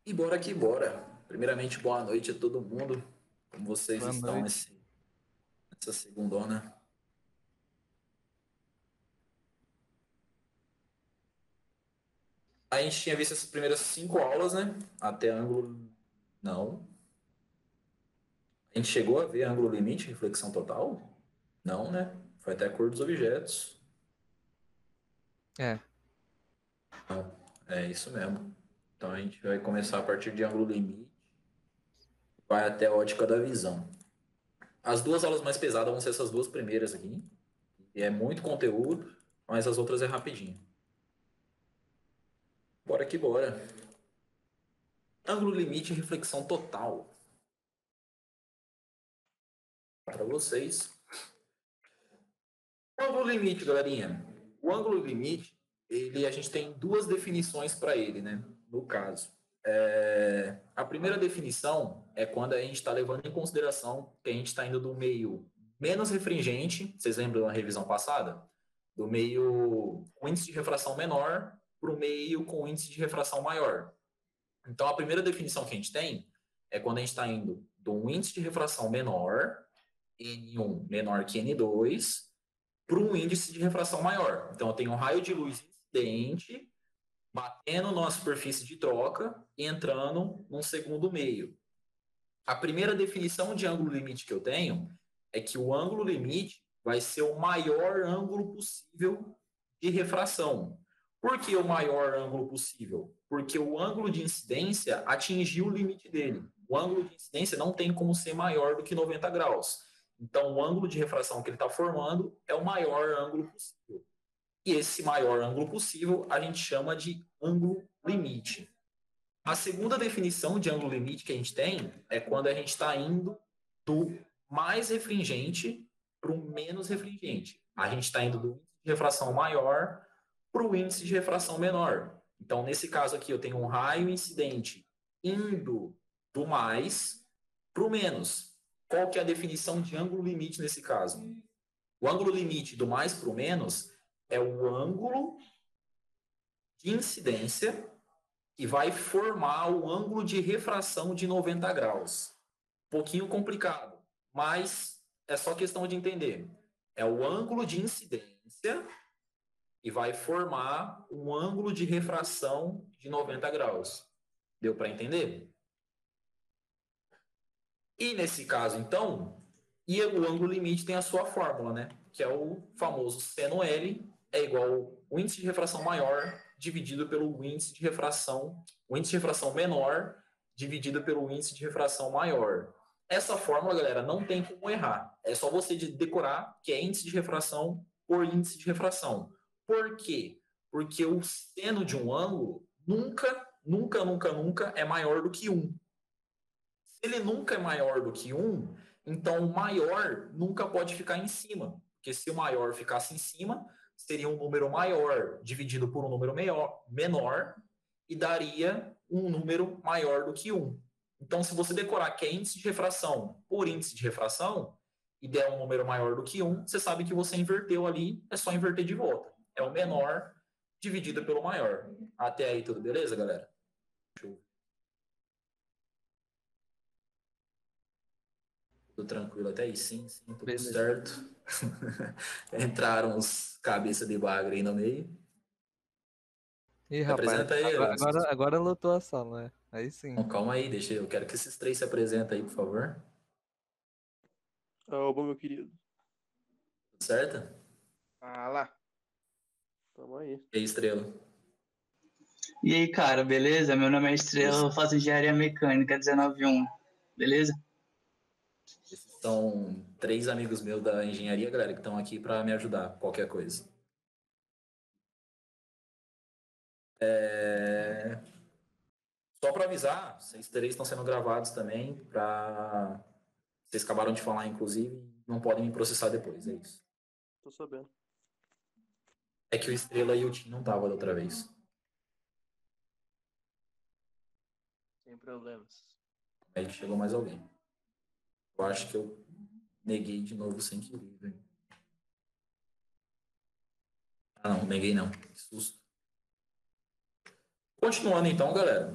E bora que bora. Primeiramente, boa noite a todo mundo. Como vocês Boa estão noite. nessa segundona? A gente tinha visto essas primeiras 5 aulas, né? Até ângulo. Não. A gente chegou a ver ângulo limite, reflexão total? Não, né? Foi até a cor dos objetos. É, É isso mesmo. Então a gente vai começar a partir de ângulo limite, vai até a ótica da visão. As duas aulas mais pesadas vão ser essas duas primeiras aqui. E é muito conteúdo, mas as outras é rapidinho. Bora que bora. Ângulo limite e reflexão total. Para vocês. O ângulo limite, galerinha. O ângulo limite, a gente tem duas definições para ele, né? No caso. A primeira definição é quando a gente está levando em consideração que a gente está indo do meio menos refringente, vocês lembram da revisão passada? Do meio com índice de refração menor para o meio com índice de refração maior. Então, a primeira definição que a gente tem é quando a gente está indo de um índice de refração menor, N1 menor que N2, para um índice de refração maior. Então, eu tenho um raio de luz incidente batendo numa superfície de troca e entrando num segundo meio. A primeira definição de ângulo limite que eu tenho é que o ângulo limite vai ser o maior ângulo possível de refração. Por que o maior ângulo possível? Porque o ângulo de incidência atingiu o limite dele. O ângulo de incidência não tem como ser maior do que 90 graus. Então, o ângulo de refração que ele está formando é o maior ângulo possível. E esse maior ângulo possível a gente chama de ângulo limite. A segunda definição de ângulo limite que a gente tem é quando a gente está indo do mais refringente para o menos refringente. A gente está indo do índice de refração maior para o índice de refração menor. Então, nesse caso aqui, eu tenho um raio incidente indo do mais para o menos. Qual que é a definição de ângulo limite nesse caso? O ângulo limite do mais para o menos é o ângulo de incidência e vai formar o ângulo de refração de 90 graus. Um pouquinho complicado, mas é só questão de entender. É o ângulo de incidência e vai formar um ângulo de refração de 90 graus. Deu para entender? E nesse caso, então, e o ângulo limite tem a sua fórmula, né? Que é o famoso seno L é igual o índice de refração maior dividido pelo índice de refração, o índice de refração menor dividido pelo índice de refração maior. Essa fórmula, galera, não tem como errar. É só você decorar que é índice de refração por índice de refração. Por quê? Porque o seno de um ângulo nunca é maior do que um. Se ele nunca é maior do que um, então o maior nunca pode ficar em cima. Porque se o maior ficasse em cima, seria um número maior dividido por um número menor e daria um número maior do que um. Então, se você decorar que é índice de refração por índice de refração e der um número maior do que um, você sabe que você inverteu ali, é só inverter de volta. É o menor dividido pelo maior. Até aí, tudo beleza, galera? Tudo tranquilo até aí, sim, tudo beleza. certo. Entraram os cabeça de bagre aí no meio. Ih, Se rapaz, apresenta aí, agora lotou a sala, né? Aí sim. Não, calma aí, eu quero que esses três se apresentem aí, por favor. Oba, meu querido. Tudo certo? Fala. Tamo aí. E aí, Estrela? E aí, cara, beleza? Meu nome é Estrela, eu faço engenharia mecânica 191, beleza? Esses são três amigos meus da engenharia, galera, que estão aqui para me ajudar, qualquer coisa. Só para avisar, vocês três estão sendo gravados também, para vocês acabaram de falar, inclusive, não podem me processar depois, é isso. Tô sabendo. É que o Estrela e o Tim não estavam da outra vez. Sem problemas. Aí chegou mais alguém. Eu acho que eu neguei de novo sem querer, velho. Ah, não, neguei não. Que susto. Continuando então, galera.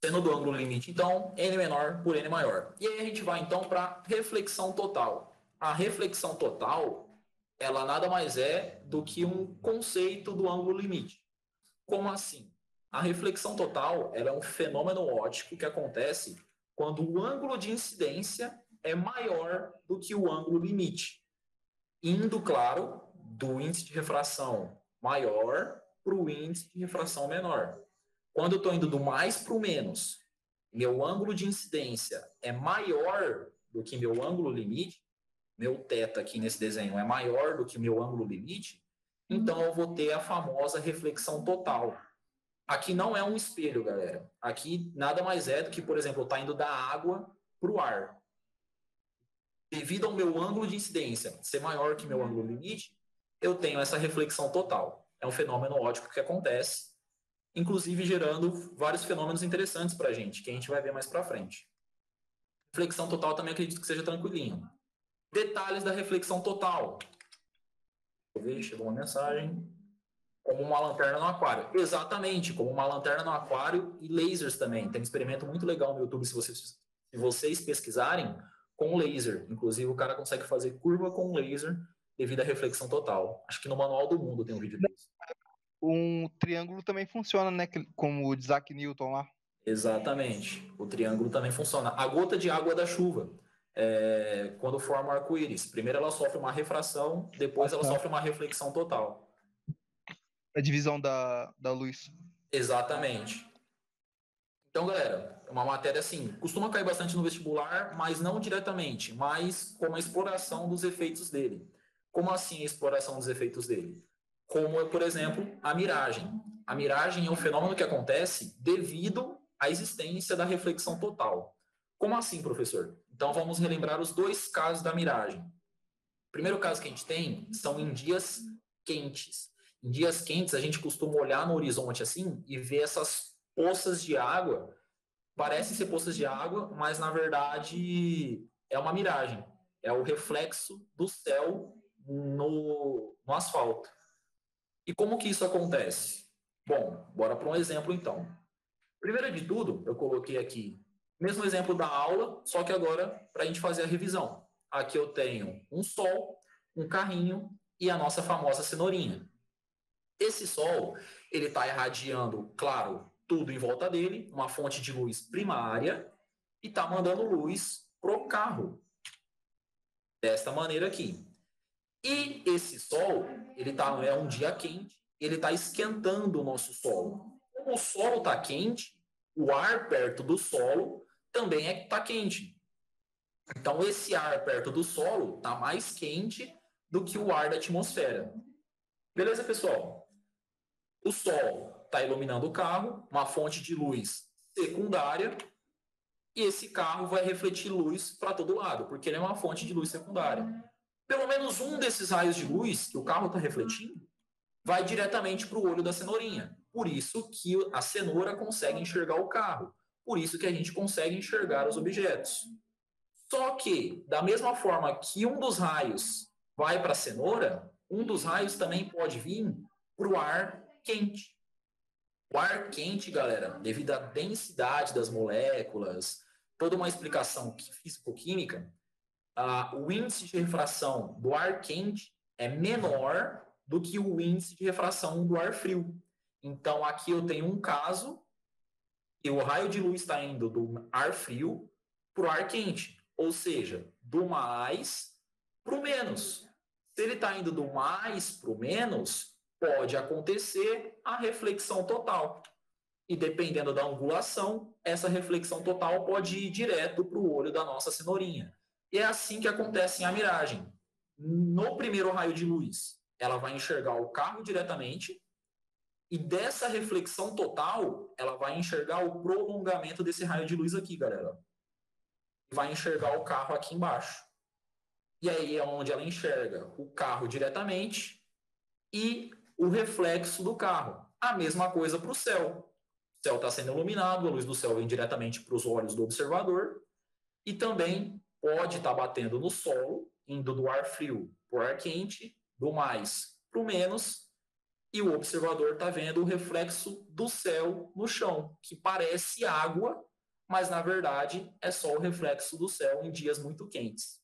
Seno do ângulo limite, então, n menor por n maior. E aí a gente vai, então, para a reflexão total. A reflexão total, ela nada mais é do que um conceito do ângulo limite. Como assim? A reflexão total, ela é um fenômeno óptico que acontece quando o ângulo de incidência é maior do que o ângulo limite. Indo, claro, do índice de refração maior para o índice de refração menor. Quando eu estou indo do mais para o menos, meu ângulo de incidência é maior do que meu ângulo limite, meu θ aqui nesse desenho é maior do que meu ângulo limite, então eu vou ter a famosa reflexão total. Aqui não é um espelho, galera. Aqui nada mais é do que, por exemplo, eu estou indo da água para o ar. Devido ao meu ângulo de incidência ser maior que meu ângulo limite, eu tenho essa reflexão total. É um fenômeno óptico que acontece, inclusive gerando vários fenômenos interessantes para a gente, que a gente vai ver mais para frente. Reflexão total também acredito que seja tranquilinho. Detalhes da reflexão total. Deixa eu ver, chegou uma mensagem. Como uma lanterna no aquário. Exatamente, como uma lanterna no aquário e lasers também. Tem um experimento muito legal no YouTube, se vocês pesquisarem, com laser. Inclusive, o cara consegue fazer curva com laser devido à reflexão total. Acho que no Manual do Mundo tem um vídeo disso. Um triângulo também funciona, né? Como o de Isaac Newton lá. Exatamente. O triângulo também funciona. A gota de água da chuva, quando forma o arco-íris, primeiro ela sofre uma refração, depois ela sofre uma reflexão total. A divisão da luz. Exatamente. Então, galera, é uma matéria assim, costuma cair bastante no vestibular, mas não diretamente, mas como a exploração dos efeitos dele. Como assim a exploração dos efeitos dele? Como, por exemplo, a miragem. A miragem é um fenômeno que acontece devido à existência da reflexão total. Como assim, professor? Então, vamos relembrar os dois casos da miragem. O primeiro caso que a gente tem são em dias quentes. Em dias quentes, a gente costuma olhar no horizonte assim e ver essas poças de água. Parecem ser poças de água, mas, na verdade, é uma miragem. É o reflexo do céu no asfalto. E como que isso acontece? Bom, bora para um exemplo então. Primeiro de tudo, eu coloquei aqui mesmo exemplo da aula, só que agora para a gente fazer a revisão. Aqui eu tenho um sol, um carrinho e a nossa famosa cenourinha. Esse sol, ele está irradiando, claro, tudo em volta dele, uma fonte de luz primária, e está mandando luz pro carro. Desta maneira aqui. E esse sol, é um dia quente, ele está esquentando o nosso solo. Como o solo está quente, o ar perto do solo também está quente. Então, esse ar perto do solo está mais quente do que o ar da atmosfera. Beleza, pessoal? O sol está iluminando o carro, uma fonte de luz secundária, e esse carro vai refletir luz para todo lado, porque ele é uma fonte de luz secundária. Pelo menos um desses raios de luz que o carro está refletindo vai diretamente para o olho da cenourinha. Por isso que a cenoura consegue enxergar o carro. Por isso que a gente consegue enxergar os objetos. Só que, da mesma forma que um dos raios vai para a cenoura, um dos raios também pode vir para o ar quente. O ar quente, galera, devido à densidade das moléculas, toda uma explicação físico-química, o índice de refração do ar quente é menor do que o índice de refração do ar frio. Então, aqui eu tenho um caso e o raio de luz está indo do ar frio para o ar quente, ou seja, do mais para o menos. Se ele está indo do mais para o menos, pode acontecer a reflexão total. E dependendo da angulação, essa reflexão total pode ir direto para o olho da nossa cenourinha. E é assim que acontece a miragem. No primeiro raio de luz, ela vai enxergar o carro diretamente, e dessa reflexão total, ela vai enxergar o prolongamento desse raio de luz aqui, galera. Vai enxergar o carro aqui embaixo. E aí é onde ela enxerga o carro diretamente e o reflexo do carro. A mesma coisa para o céu. O céu está sendo iluminado, a luz do céu vem diretamente para os olhos do observador e também pode estar batendo no solo, indo do ar frio para o ar quente, do mais para o menos, e o observador está vendo o reflexo do céu no chão, que parece água, mas na verdade é só o reflexo do céu em dias muito quentes.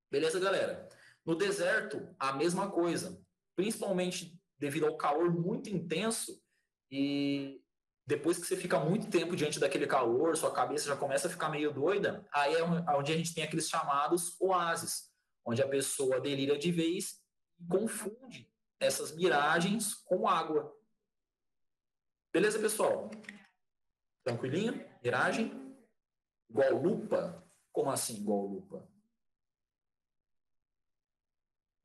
Beleza, galera? No deserto, a mesma coisa, principalmente devido ao calor muito intenso, e depois que você fica muito tempo diante daquele calor, sua cabeça já começa a ficar meio doida, aí é onde a gente tem aqueles chamados oásis, onde a pessoa delira de vez e confunde essas miragens com água. Beleza, pessoal? Tranquilinho? Miragem? Igual lupa? Como assim igual lupa?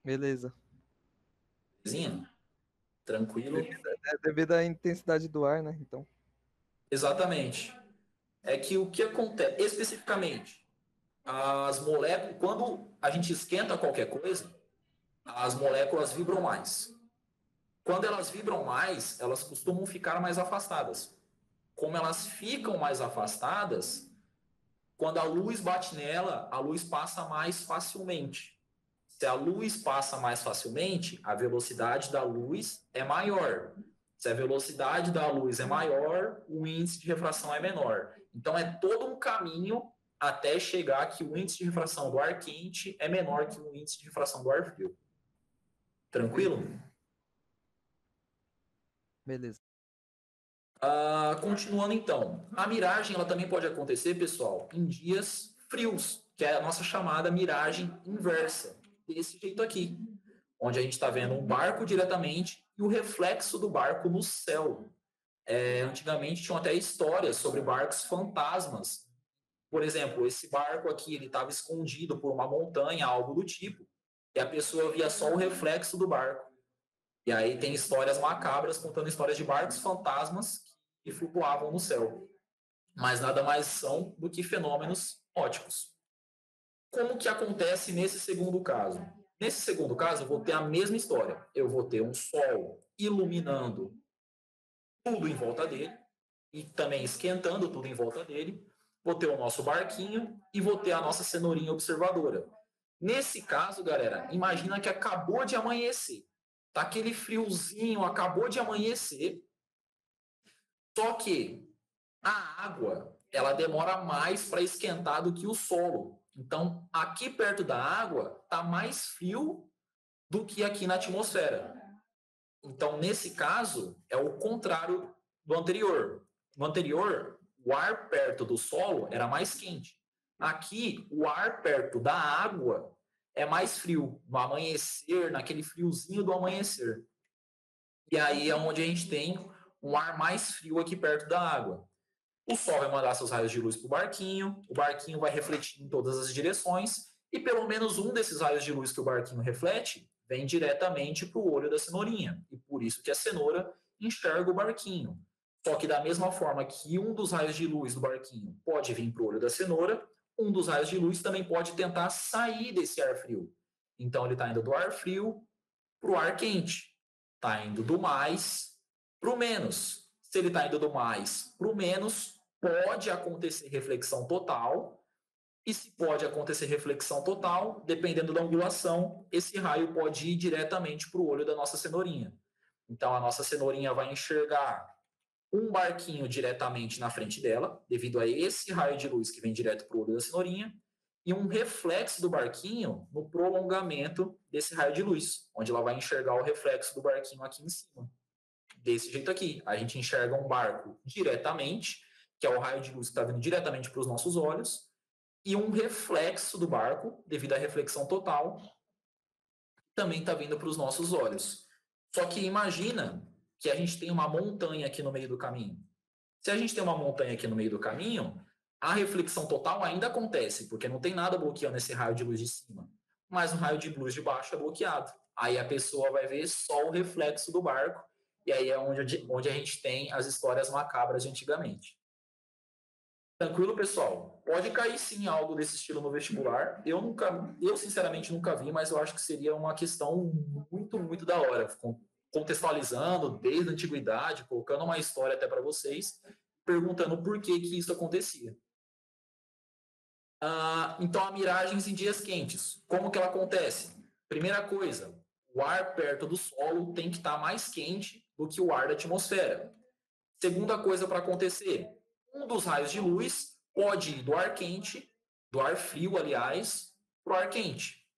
Beleza. Belezinha? Tranquilo? É devido à intensidade do ar, né? Então. Exatamente. É que o que acontece, especificamente, as moléculas, quando a gente esquenta qualquer coisa, as moléculas vibram mais. Quando elas vibram mais, elas costumam ficar mais afastadas. Como elas ficam mais afastadas, quando a luz bate nela, a luz passa mais facilmente. Se a luz passa mais facilmente, a velocidade da luz é maior. Se a velocidade da luz é maior, o índice de refração é menor. Então, é todo um caminho até chegar que o índice de refração do ar quente é menor que o índice de refração do ar frio. Tranquilo? Beleza. Continuando então, a miragem ela também pode acontecer, pessoal, em dias frios, que é a nossa chamada miragem inversa, desse jeito aqui, onde a gente está vendo um barco diretamente e o reflexo do barco no céu. Antigamente tinham até histórias sobre barcos fantasmas. Por exemplo, esse barco aqui ele estava escondido por uma montanha, algo do tipo, e a pessoa via só o reflexo do barco. E aí tem histórias macabras contando histórias de barcos fantasmas que flutuavam no céu. Mas nada mais são do que fenômenos óticos. Como que acontece nesse segundo caso? Nesse segundo caso, eu vou ter a mesma história. Eu vou ter um sol iluminando tudo em volta dele e também esquentando tudo em volta dele. Vou ter o nosso barquinho e vou ter a nossa cenourinha observadora. Nesse caso, galera, imagina que acabou de amanhecer. Tá aquele friozinho, acabou de amanhecer. Só que a água, ela demora mais para esquentar do que o solo. Então, aqui perto da água, tá mais frio do que aqui na atmosfera. Então, nesse caso, é o contrário do anterior. No anterior, o ar perto do solo era mais quente. Aqui, o ar perto da água é mais frio, no amanhecer, naquele friozinho do amanhecer. E aí é onde a gente tem um ar mais frio aqui perto da água. O sol vai mandar seus raios de luz para o barquinho vai refletir em todas as direções, e pelo menos um desses raios de luz que o barquinho reflete vem diretamente para o olho da cenourinha, e por isso que a cenoura enxerga o barquinho. Só que da mesma forma que um dos raios de luz do barquinho pode vir para o olho da cenoura, um dos raios de luz também pode tentar sair desse ar frio. Então ele está indo do ar frio para o ar quente. Está indo do mais para o menos. Se ele está indo do mais para o menos, pode acontecer reflexão total. E se pode acontecer reflexão total, dependendo da angulação, esse raio pode ir diretamente para o olho da nossa cenourinha. Então, a nossa cenourinha vai enxergar um barquinho diretamente na frente dela, devido a esse raio de luz que vem direto para o olho da cenourinha, e um reflexo do barquinho no prolongamento desse raio de luz, onde ela vai enxergar o reflexo do barquinho aqui em cima. Desse jeito aqui, a gente enxerga um barco diretamente, que é o raio de luz que está vindo diretamente para os nossos olhos, e um reflexo do barco, devido à reflexão total, também está vindo para os nossos olhos. Só que imagina que a gente tem uma montanha aqui no meio do caminho. Se a gente tem uma montanha aqui no meio do caminho, a reflexão total ainda acontece, porque não tem nada bloqueando esse raio de luz de cima. Mas o raio de luz de baixo é bloqueado. Aí a pessoa vai ver só o reflexo do barco, e aí é onde a gente tem as histórias macabras de antigamente. Tranquilo, pessoal? Pode cair sim algo desse estilo no vestibular. Eu sinceramente nunca vi, mas eu acho que seria uma questão muito, muito da hora. Contextualizando desde a antiguidade, colocando uma história até para vocês, perguntando por que isso acontecia. Então, a miragens em dias quentes, como que ela acontece? Primeira coisa, o ar perto do solo tem que estar mais quente do que o ar da atmosfera. Segunda coisa para acontecer, um dos raios de luz pode ir do ar quente, do ar frio, aliás, para o ar quente.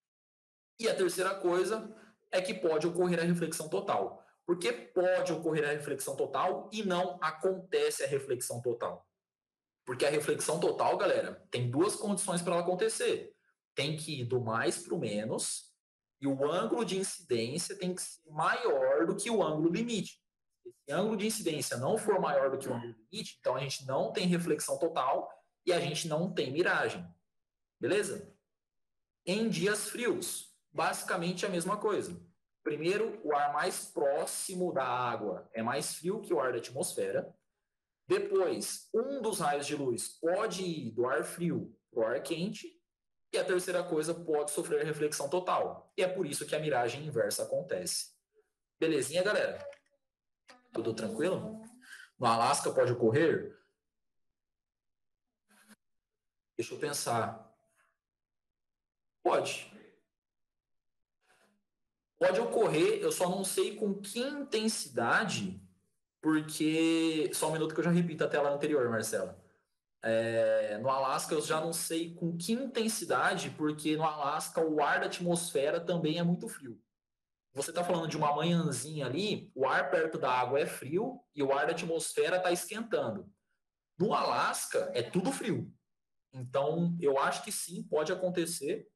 E a terceira coisa é que pode ocorrer a reflexão total. Por que pode ocorrer a reflexão total e não acontece a reflexão total? Porque a reflexão total, galera, tem duas condições para ela acontecer. Tem que ir do mais para o menos e o ângulo de incidência tem que ser maior do que o ângulo limite. Se esse ângulo de incidência não for maior do que o ângulo limite, então a gente não tem reflexão total e a gente não tem miragem. Beleza? Em dias frios, basicamente a mesma coisa. Primeiro, o ar mais próximo da água é mais frio que o ar da atmosfera. Depois, um dos raios de luz pode ir do ar frio para o ar quente. E a terceira coisa, pode sofrer reflexão total. E é por isso que a miragem inversa acontece. Belezinha, galera? Tudo tranquilo? No Alasca pode ocorrer? Deixa eu pensar. Pode. Pode ocorrer, eu só não sei com que intensidade, porque... Só um minuto que eu já repito a tela anterior, Marcela. No Alasca eu já não sei com que intensidade, porque no Alasca o ar da atmosfera também é muito frio. Você está falando de uma manhãzinha ali, o ar perto da água é frio e o ar da atmosfera está esquentando. No Alasca é tudo frio. Então eu acho que sim, pode acontecer,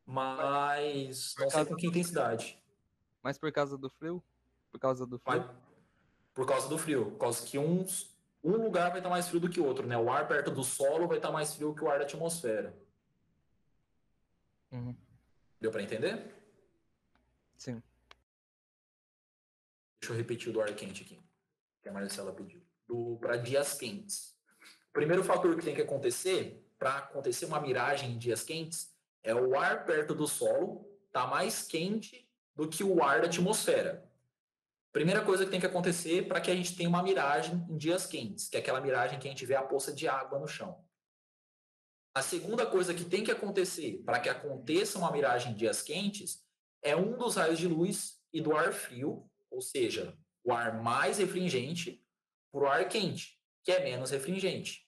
mas não sei com que intensidade. Mas por causa do frio? Por causa do frio? Por causa do frio, por causa que um lugar vai estar mais frio do que o outro, né? O ar perto do solo vai estar mais frio que o ar da atmosfera. Uhum. Deu para entender? Sim. Deixa eu repetir o do ar quente aqui, que a Marcela pediu. Para dias quentes. O primeiro fator que tem que acontecer, para acontecer uma miragem em dias quentes, é o ar perto do solo estar mais quente do que o ar da atmosfera. Primeira coisa que tem que acontecer para que a gente tenha uma miragem em dias quentes, que é aquela miragem que a gente vê a poça de água no chão. A segunda coisa que tem que acontecer para que aconteça uma miragem em dias quentes é um dos raios de luz e do ar frio, ou seja, o ar mais refringente, para o ar quente, que é menos refringente.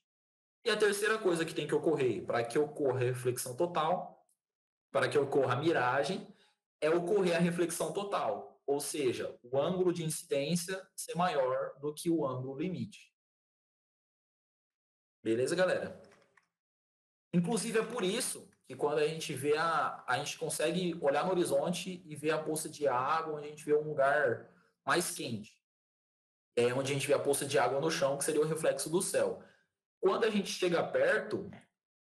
E a terceira coisa que tem que ocorrer para que ocorra a reflexão total, para que ocorra a miragem, é ocorrer a reflexão total. Ou seja, o ângulo de incidência ser maior do que o ângulo limite. Beleza, galera? Inclusive, é por isso que quando a gente vê a gente consegue olhar no horizonte e ver a poça de água, onde a gente vê um lugar mais quente. É onde a gente vê a poça de água no chão, que seria o reflexo do céu. Quando a gente chega perto,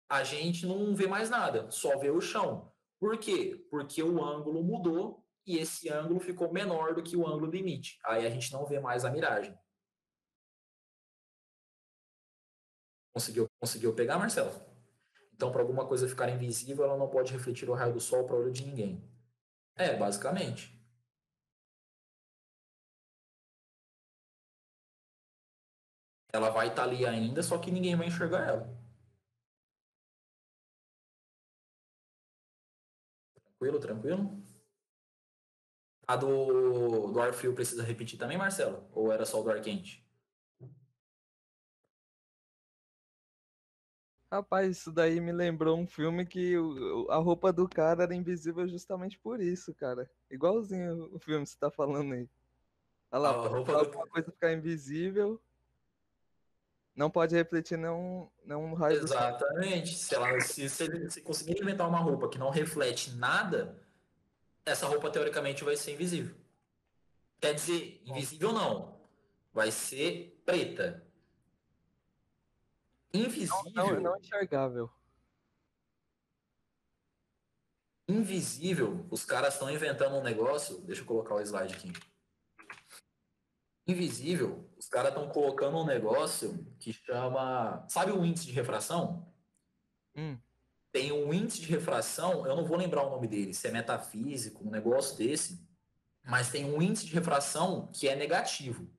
a gente não vê mais nada, só vê o chão. Por quê? Porque o ângulo mudou e esse ângulo ficou menor do que o ângulo limite. Aí a gente não vê mais a miragem. Conseguiu pegar, Marcelo? Então, para alguma coisa ficar invisível, ela não pode refletir o raio do sol para o olho de ninguém. Basicamente. Ela vai estar ali ainda, só que ninguém vai enxergar ela. Tranquilo? A do ar frio precisa repetir também, Marcelo? Ou era só o do ar quente? Rapaz, isso daí me lembrou um filme que a roupa do cara era invisível justamente por isso, cara. Igualzinho o filme que você tá falando aí. Olha lá, A roupa alguma coisa ficar invisível, não pode refletir nenhum raio do sol. Exatamente. Se conseguir inventar uma roupa que não reflete nada, essa roupa teoricamente vai ser invisível. Quer dizer, invisível não. Vai ser preta. Invisível. Não enxergável. Invisível, os caras estão inventando um negócio. Deixa eu colocar o slide aqui. Invisível, os caras estão colocando um negócio que chama. Sabe o índice de refração? Tem um índice de refração, eu não vou lembrar o nome dele, se é metafísico, um negócio desse, mas tem um índice de refração que é negativo.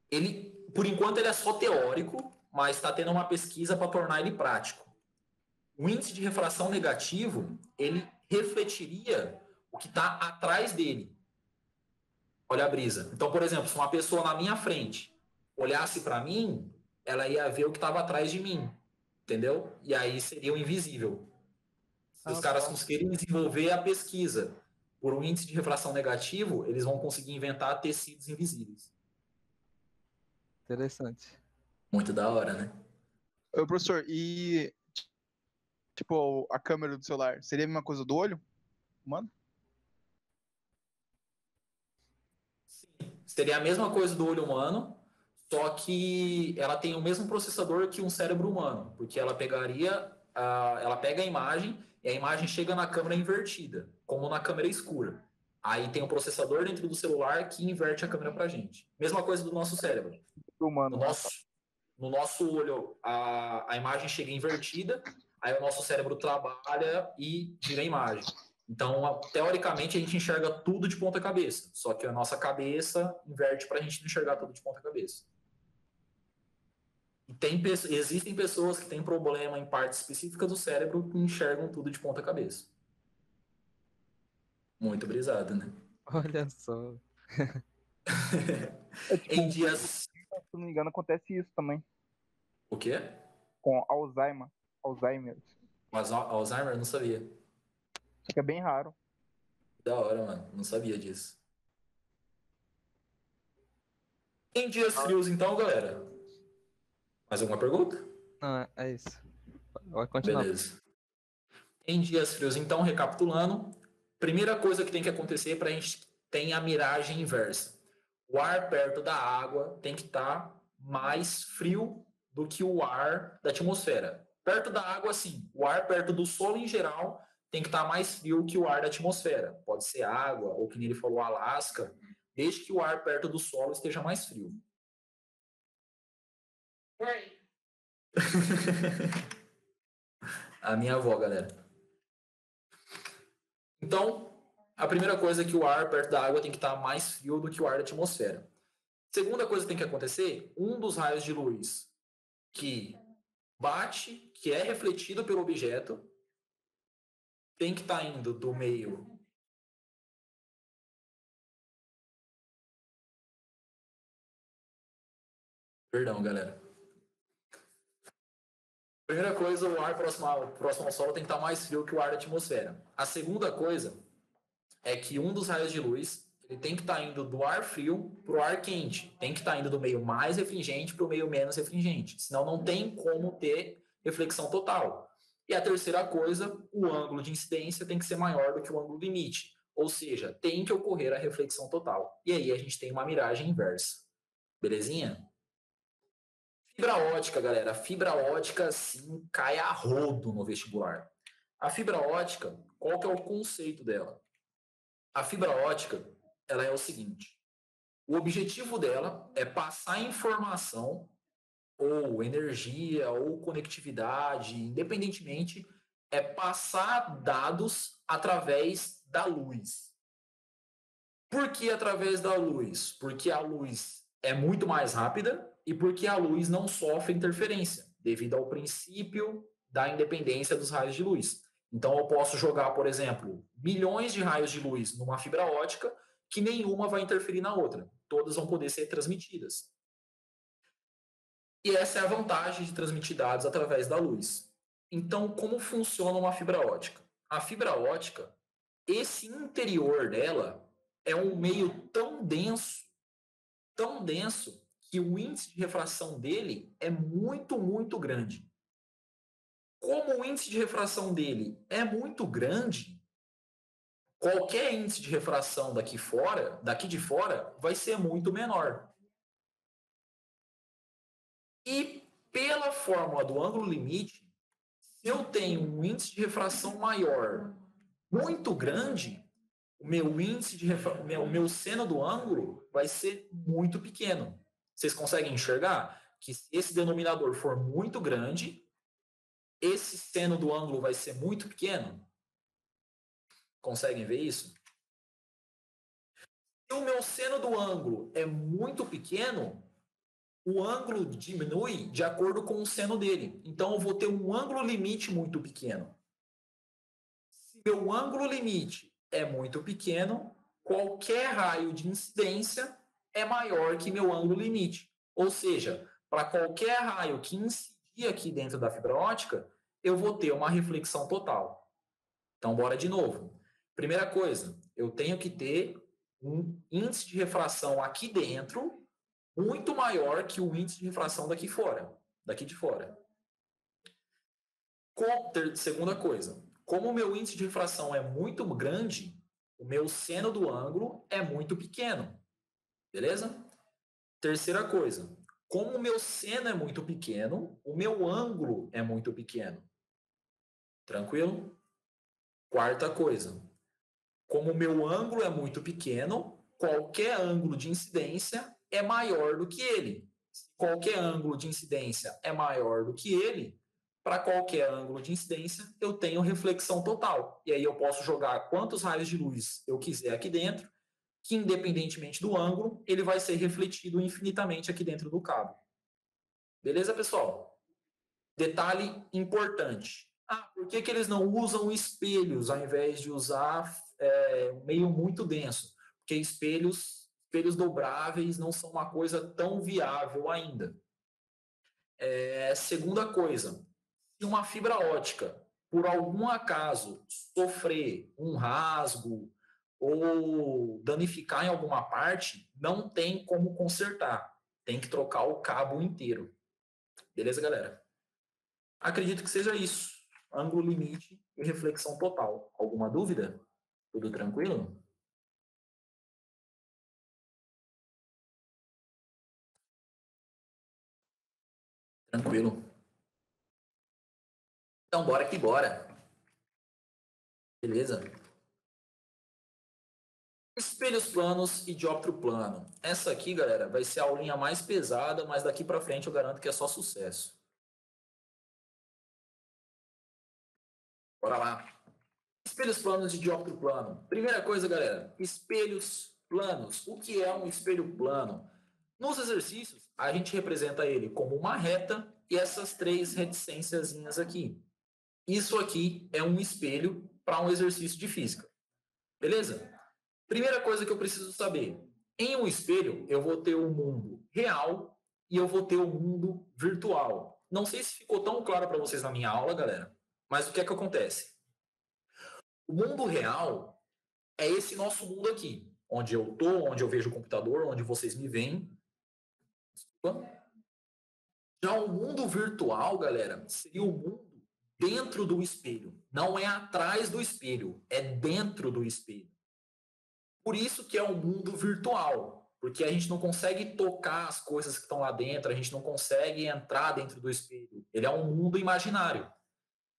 Ele, por enquanto, ele é só teórico, mas está tendo uma pesquisa para tornar ele prático. O índice de refração negativo, ele refletiria o que está atrás dele. Olha a brisa. Então, por exemplo, se uma pessoa na minha frente olhasse para mim, ela ia ver o que estava atrás de mim, entendeu? E aí seria o invisível. Se os caras conseguirem desenvolver a pesquisa por um índice de refração negativo, eles vão conseguir inventar tecidos invisíveis. Interessante. Muito da hora, né? Ô, professor, e tipo, a câmera do celular, seria a mesma coisa do olho? Mano? Seria a mesma coisa do olho humano, só que ela tem o mesmo processador que um cérebro humano, porque ela ela pega a imagem e a imagem chega na câmera invertida, como na câmera escura. Aí tem um processador dentro do celular que inverte a câmera pra gente. Mesma coisa do nosso cérebro. Humano. No nosso olho, a imagem chega invertida, aí o nosso cérebro trabalha e gira a imagem. Então, teoricamente, a gente enxerga tudo de ponta cabeça, só que a nossa cabeça inverte para a gente não enxergar tudo de ponta cabeça. E existem pessoas que têm problema em parte específica do cérebro que enxergam tudo de ponta cabeça. Muito brisado, né? Olha só. Em dias... Se não me engano, acontece isso também. O quê? Com Alzheimer. Alzheimer? Não sabia. Só que é bem raro. Da hora, mano. Não sabia disso. Em dias frios, então, galera. Mais alguma pergunta? Não, é isso. Vai continuar. Beleza. Em dias frios, então, recapitulando, primeira coisa que tem que acontecer para a gente ter a miragem inversa. O ar perto da água tem que estar mais frio do que o ar da atmosfera. Perto da água, sim. O ar perto do solo, em geral, tem que estar mais frio que o ar da atmosfera. Pode ser água, ou que nem ele falou, Alasca, desde que o ar perto do solo esteja mais frio. A minha avó, galera. Então, a primeira coisa é que o ar perto da água tem que estar mais frio do que o ar da atmosfera. Segunda coisa que tem que acontecer, um dos raios de luz que bate, que é refletido pelo objeto, tem que estar indo do meio... Perdão, galera. Primeira coisa, o ar próximo ao solo tem que estar mais frio que o ar da atmosfera. A segunda coisa é que um dos raios de luz ele tem que estar indo do ar frio para o ar quente. Tem que estar indo do meio mais refringente para o meio menos refringente. Senão não tem como ter reflexão total. E a terceira coisa, o ângulo de incidência tem que ser maior do que o ângulo limite. Ou seja, tem que ocorrer a reflexão total. E aí a gente tem uma miragem inversa. Belezinha? Fibra ótica, galera. A fibra ótica, sim, cai a rodo no vestibular. A fibra ótica, qual que é o conceito dela? A fibra ótica, ela é o seguinte. O objetivo dela é passar informação, ou energia, ou conectividade, independentemente, é passar dados através da luz. Por que através da luz? Porque a luz é muito mais rápida e porque a luz não sofre interferência, devido ao princípio da independência dos raios de luz. Então, eu posso jogar, por exemplo, milhões de raios de luz numa fibra ótica que nenhuma vai interferir na outra. Todas vão poder ser transmitidas. E essa é a vantagem de transmitir dados através da luz. Então, como funciona uma fibra ótica? A fibra ótica, esse interior dela é um meio tão denso, que o índice de refração dele é muito, muito grande. Como o índice de refração dele é muito grande, qualquer índice de refração daqui de fora, vai ser muito menor. E pela fórmula do ângulo limite, se eu tenho um índice de refração maior, muito grande, o meu seno do ângulo vai ser muito pequeno. Vocês conseguem enxergar que se esse denominador for muito grande, esse seno do ângulo vai ser muito pequeno? Conseguem ver isso? Se o meu seno do ângulo é muito pequeno, o ângulo diminui de acordo com o seno dele. Então, eu vou ter um ângulo limite muito pequeno. Se meu ângulo limite é muito pequeno, qualquer raio de incidência é maior que meu ângulo limite. Ou seja, para qualquer raio que incidir aqui dentro da fibra ótica, eu vou ter uma reflexão total. Então, bora de novo. Primeira coisa, eu tenho que ter um índice de refração aqui dentro muito maior que o índice de refração daqui de fora. Segunda coisa, como o meu índice de refração é muito grande, o meu seno do ângulo é muito pequeno. Beleza? Terceira coisa, como o meu seno é muito pequeno, o meu ângulo é muito pequeno. Tranquilo? Quarta coisa, como o meu ângulo é muito pequeno, qualquer ângulo de incidência é maior do que ele. Se qualquer ângulo de incidência é maior do que ele, para qualquer ângulo de incidência, eu tenho reflexão total. E aí eu posso jogar quantos raios de luz eu quiser aqui dentro, que independentemente do ângulo, ele vai ser refletido infinitamente aqui dentro do cabo. Beleza, pessoal? Detalhe importante. Por que eles não usam espelhos ao invés de usar um meio muito denso? Porque espelhos dobráveis não são uma coisa tão viável ainda. Segunda coisa, se uma fibra ótica, por algum acaso, sofrer um rasgo ou danificar em alguma parte, não tem como consertar. Tem que trocar o cabo inteiro. Beleza, galera? Acredito que seja isso. Ângulo limite e reflexão total. Alguma dúvida? Tudo tranquilo? Tranquilo. Então, bora que bora. Beleza? Espelhos planos e dióptro plano. Essa aqui, galera, vai ser a aulinha mais pesada, mas daqui para frente eu garanto que é só sucesso. Bora lá. Espelhos planos e dióptro plano. Primeira coisa, galera, espelhos planos. O que é um espelho plano? Nos exercícios, a gente representa ele como uma reta e essas três reticênciazinhas aqui. Isso aqui é um espelho para um exercício de física. Beleza? Primeira coisa que eu preciso saber. Em um espelho, eu vou ter o mundo real e eu vou ter o mundo virtual. Não sei se ficou tão claro para vocês na minha aula, galera, mas o que é que acontece? O mundo real é esse nosso mundo aqui, onde eu estou, onde eu vejo o computador, onde vocês me veem. Já o mundo virtual, galera, seria o mundo dentro do espelho. Não é atrás do espelho, é dentro do espelho. Por isso que é um mundo virtual, porque a gente não consegue tocar as coisas que estão lá dentro, a gente não consegue entrar dentro do espelho. Ele é um mundo imaginário.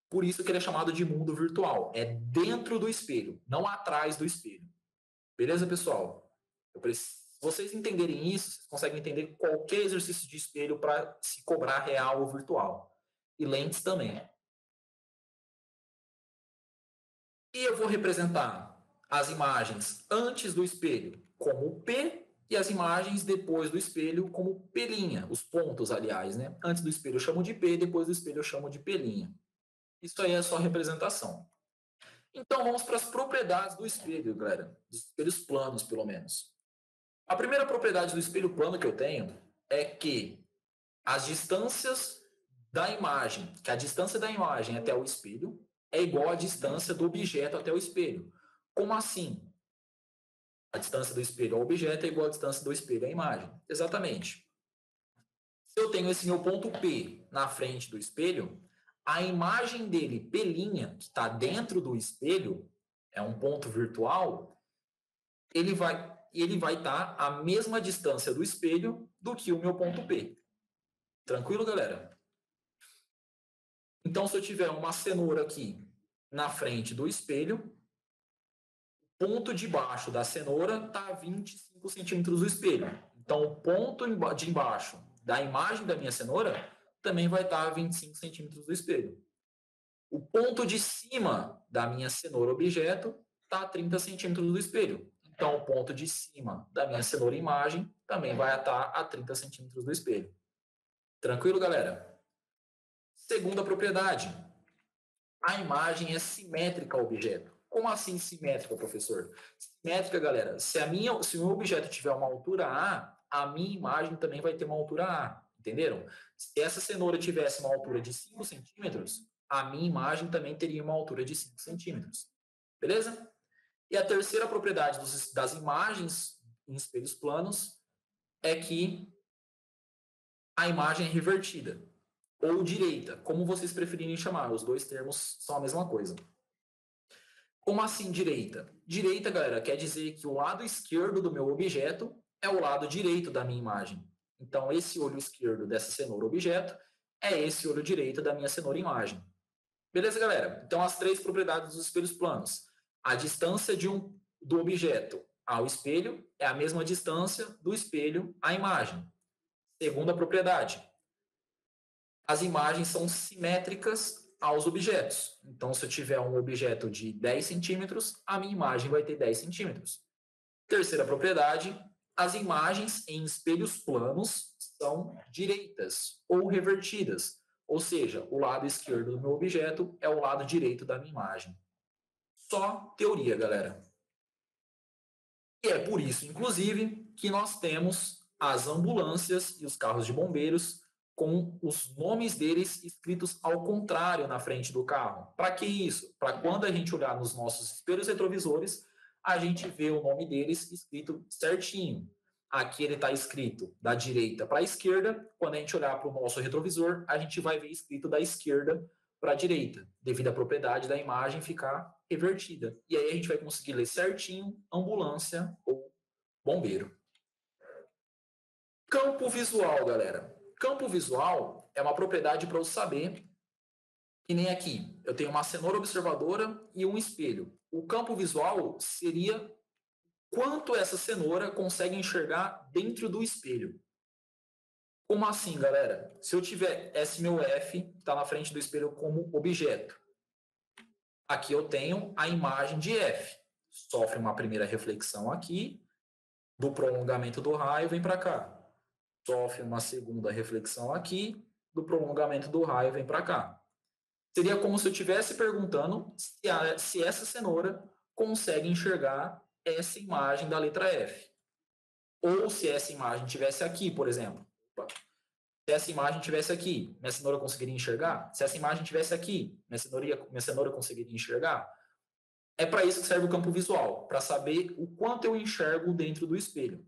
Por isso que ele é chamado de mundo virtual. É dentro do espelho, não atrás do espelho. Beleza, pessoal? Se vocês entenderem isso, vocês conseguem entender qualquer exercício de espelho para se cobrar real ou virtual. E lentes também. E eu vou representar as imagens antes do espelho como P e as imagens depois do espelho como P', os pontos, aliás, né? Antes do espelho eu chamo de P, depois do espelho eu chamo de P'. Isso aí é só representação. Então vamos para as propriedades do espelho, galera. Dos espelhos planos, pelo menos. A primeira propriedade do espelho plano que eu tenho é que as distâncias da imagem, que a distância da imagem até o espelho é igual à distância do objeto até o espelho. Como assim? A distância do espelho ao objeto é igual à distância do espelho à imagem. Exatamente. Se eu tenho esse meu ponto P na frente do espelho, a imagem dele, P', que está dentro do espelho, é um ponto virtual, ele vai estar à mesma distância do espelho do que o meu ponto P. Tranquilo, galera? Então, se eu tiver uma cenoura aqui na frente do espelho, o ponto de baixo da cenoura está a 25 centímetros do espelho. Então, o ponto de embaixo da imagem da minha cenoura também vai estar a 25 centímetros do espelho. O ponto de cima da minha cenoura objeto está a 30 centímetros do espelho. Então, o ponto de cima da minha cenoura imagem também vai estar a 30 centímetros do espelho. Tranquilo, galera? Segunda propriedade. A imagem é simétrica ao objeto. Como assim simétrica, professor? Simétrica, galera, se o meu objeto tiver uma altura A minha imagem também vai ter uma altura A, entenderam? Se essa cenoura tivesse uma altura de 5 centímetros, a minha imagem também teria uma altura de 5 centímetros. Beleza? E a terceira propriedade das imagens em espelhos planos é que a imagem é revertida, ou direita, como vocês preferirem chamar, os dois termos são a mesma coisa. Como assim direita? Direita, galera, quer dizer que o lado esquerdo do meu objeto é o lado direito da minha imagem. Então, esse olho esquerdo dessa cenoura objeto é esse olho direito da minha cenoura imagem. Beleza, galera? Então, as três propriedades dos espelhos planos. A distância do objeto ao espelho é a mesma distância do espelho à imagem. Segunda propriedade. As imagens são simétricas aos objetos. Então, se eu tiver um objeto de 10 centímetros, a minha imagem vai ter 10 centímetros. Terceira propriedade, as imagens em espelhos planos são direitas ou revertidas. Ou seja, o lado esquerdo do meu objeto é o lado direito da minha imagem. Só teoria, galera. E é por isso, inclusive, que nós temos as ambulâncias e os carros de bombeiros com os nomes deles escritos ao contrário na frente do carro. Para que isso? Para quando a gente olhar nos nossos espelhos retrovisores, a gente vê o nome deles escrito certinho. Aqui ele está escrito da direita para a esquerda. Quando a gente olhar para o nosso retrovisor, a gente vai ver escrito da esquerda para a direita, devido à propriedade da imagem ficar revertida. E aí a gente vai conseguir ler certinho ambulância ou bombeiro. Campo visual, galera. Campo visual é uma propriedade para eu saber que nem aqui. Eu tenho uma cenoura observadora e um espelho. O campo visual seria quanto essa cenoura consegue enxergar dentro do espelho. Como assim, galera? Se eu tiver esse meu F, está na frente do espelho como objeto. Aqui eu tenho a imagem de F. Sofre uma primeira reflexão aqui, do prolongamento do raio vem para cá. Sofre uma segunda reflexão aqui, do prolongamento do raio vem para cá. Seria como se eu estivesse perguntando se essa cenoura consegue enxergar essa imagem da letra F. Ou se essa imagem estivesse aqui, por exemplo. Se essa imagem estivesse aqui, minha cenoura conseguiria enxergar? Se essa imagem estivesse aqui, minha cenoura conseguiria enxergar? É para isso que serve o campo visual, para saber o quanto eu enxergo dentro do espelho.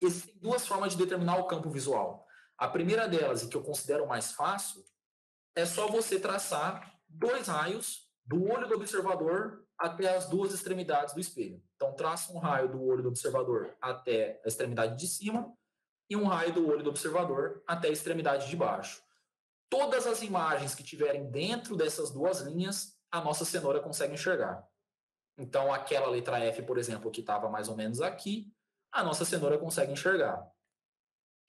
Existem duas formas de determinar o campo visual. A primeira delas, e que eu considero mais fácil, é só você traçar dois raios do olho do observador até as duas extremidades do espelho. Então, traça um raio do olho do observador até a extremidade de cima e um raio do olho do observador até a extremidade de baixo. Todas as imagens que tiverem dentro dessas duas linhas, a nossa cenoura consegue enxergar. Então, aquela letra F, por exemplo, que estava mais ou menos aqui, a nossa cenoura consegue enxergar.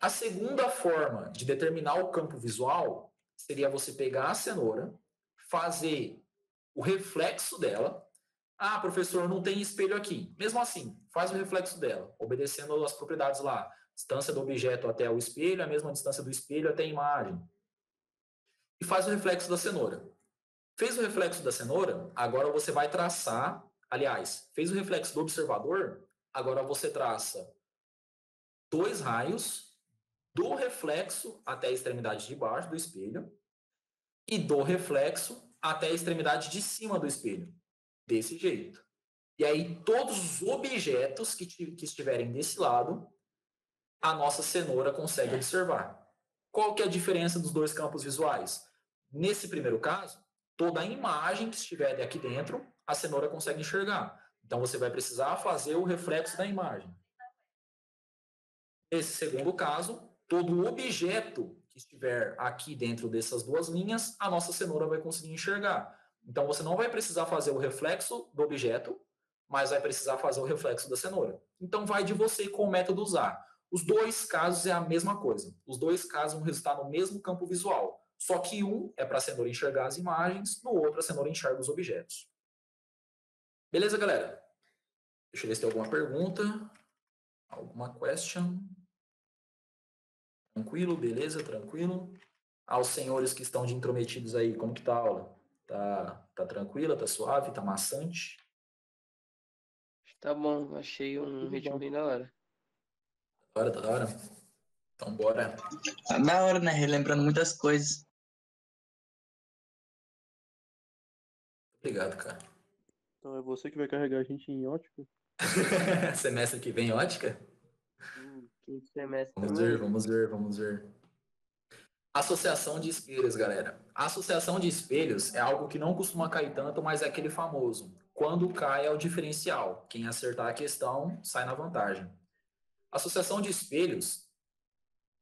A segunda forma de determinar o campo visual seria você pegar a cenoura, fazer o reflexo dela. Ah, professor, não tem espelho aqui. Mesmo assim, faz o reflexo dela, obedecendo as propriedades lá. Distância do objeto até o espelho, a mesma distância do espelho até a imagem. E faz o reflexo da cenoura. Fez o reflexo da cenoura, agora você vai traçar. Aliás, fez o reflexo do observador, agora você traça dois raios do reflexo até a extremidade de baixo do espelho e do reflexo até a extremidade de cima do espelho. Desse jeito. E aí, todos os objetos que estiverem desse lado, a nossa cenoura consegue observar. Qual que é a diferença dos dois campos visuais? Nesse primeiro caso, toda a imagem que estiver aqui dentro, a cenoura consegue enxergar. Então, você vai precisar fazer o reflexo da imagem. Nesse segundo caso, todo objeto que estiver aqui dentro dessas duas linhas, a nossa cenoura vai conseguir enxergar. Então, você não vai precisar fazer o reflexo do objeto, mas vai precisar fazer o reflexo da cenoura. Então, vai de você qual método usar. Os dois casos é a mesma coisa. Os dois casos vão resultar no mesmo campo visual. Só que um é para a cenoura enxergar as imagens, no outro a cenoura enxerga os objetos. Beleza, galera? Deixa eu ver se tem alguma pergunta. Alguma question? Tranquilo, beleza, tranquilo. Aos senhores que estão de intrometidos aí, como que tá a aula? Tá tranquila, tá suave, tá maçante? Tá bom, achei um Tudo ritmo bom. bem da hora. Da hora. Então, bora. Tá da hora, né? Relembrando muitas coisas. Obrigado, cara. Então é você que vai carregar a gente em ótica? Semestre que vem, ótica? Quinto semestre Vamos também. ver, vamos ver. Associação de espelhos, galera. A associação de espelhos é algo que não costuma cair tanto, mas é aquele famoso. Quando cai é o diferencial. Quem acertar a questão sai na vantagem. Associação de espelhos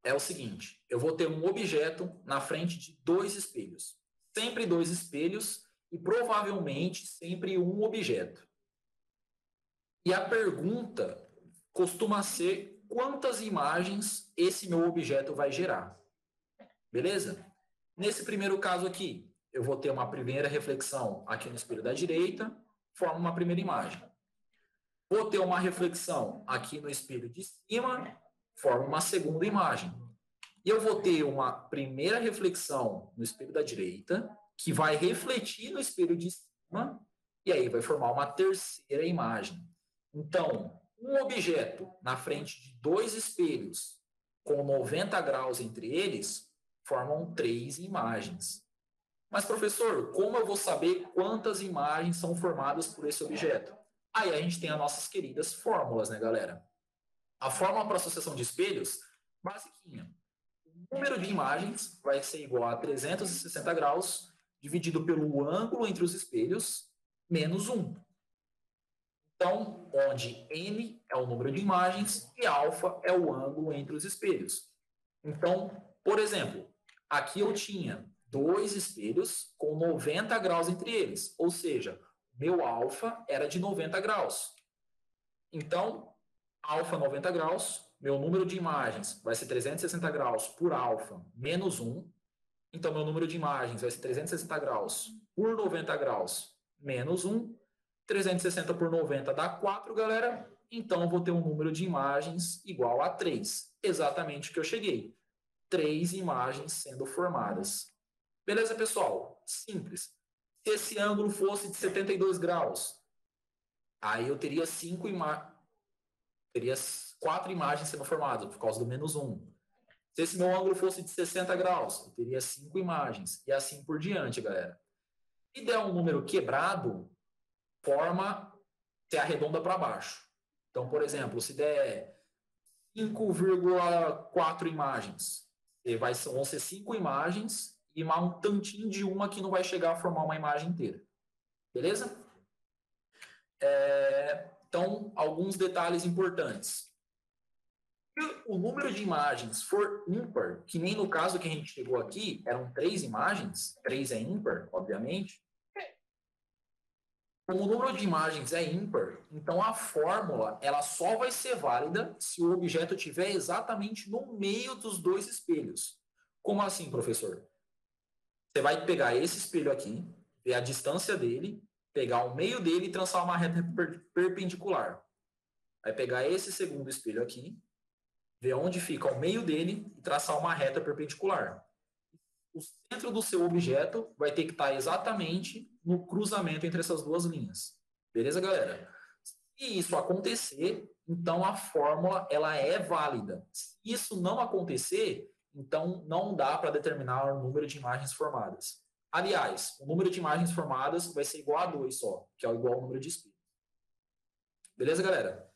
é o seguinte: eu vou ter um objeto na frente de dois espelhos. Sempre dois espelhos e provavelmente sempre um objeto. E a pergunta costuma ser quantas imagens esse meu objeto vai gerar. Beleza? Nesse primeiro caso aqui, eu vou ter uma primeira reflexão aqui no espelho da direita, forma uma primeira imagem. Vou ter uma reflexão aqui no espelho de cima, forma uma segunda imagem. E eu vou ter uma primeira reflexão no espelho da direita, que vai refletir no espelho de cima, e aí vai formar uma terceira imagem. Então, um objeto na frente de dois espelhos com 90 graus entre eles formam 3 imagens. Mas, professor, como eu vou saber quantas imagens são formadas por esse objeto? Aí a gente tem as nossas queridas fórmulas, né, galera? A fórmula para associação de espelhos, basiquinha. O número de imagens vai ser igual a 360 graus dividido pelo ângulo entre os espelhos, menos 1. Então, onde n é o número de imagens e alfa é o ângulo entre os espelhos. Então, por exemplo, aqui eu tinha dois espelhos com 90 graus entre eles, ou seja, meu alfa era de 90 graus. Então, alfa 90 graus, meu número de imagens vai ser 360 graus por alfa menos 1. Então, meu número de imagens vai ser 360 graus por 90 graus menos 1. 360 por 90 dá 4, galera. Então, eu vou ter um número de imagens igual a 3. Exatamente o que eu cheguei. 3 imagens sendo formadas. Beleza, pessoal? Simples. Se esse ângulo fosse de 72 graus, aí eu teria 4 imagens sendo formadas, por causa do menos 1. Se esse meu ângulo fosse de 60 graus, eu teria 5 imagens. E assim por diante, galera. Se der um número quebrado, se arredonda para baixo. Então, por exemplo, se der 5,4 imagens, vão ser 5 imagens e um tantinho de uma que não vai chegar a formar uma imagem inteira. Beleza? Então, alguns detalhes importantes. Se o número de imagens for ímpar, que nem no caso que a gente chegou aqui, eram 3 imagens, 3 é ímpar, obviamente. Como o número de imagens é ímpar, então a fórmula ela só vai ser válida se o objeto estiver exatamente no meio dos dois espelhos. Como assim, professor? Você vai pegar esse espelho aqui, ver a distância dele, pegar o meio dele e traçar uma reta perpendicular. Vai pegar esse segundo espelho aqui, ver onde fica o meio dele e traçar uma reta perpendicular. O centro do seu objeto vai ter que estar exatamente no cruzamento entre essas duas linhas. Beleza, galera? Se isso acontecer, então a fórmula ela é válida. Se isso não acontecer, então não dá para determinar o número de imagens formadas. Aliás, o número de imagens formadas vai ser igual a 2 só, que é igual ao número de espelhos. Beleza, galera?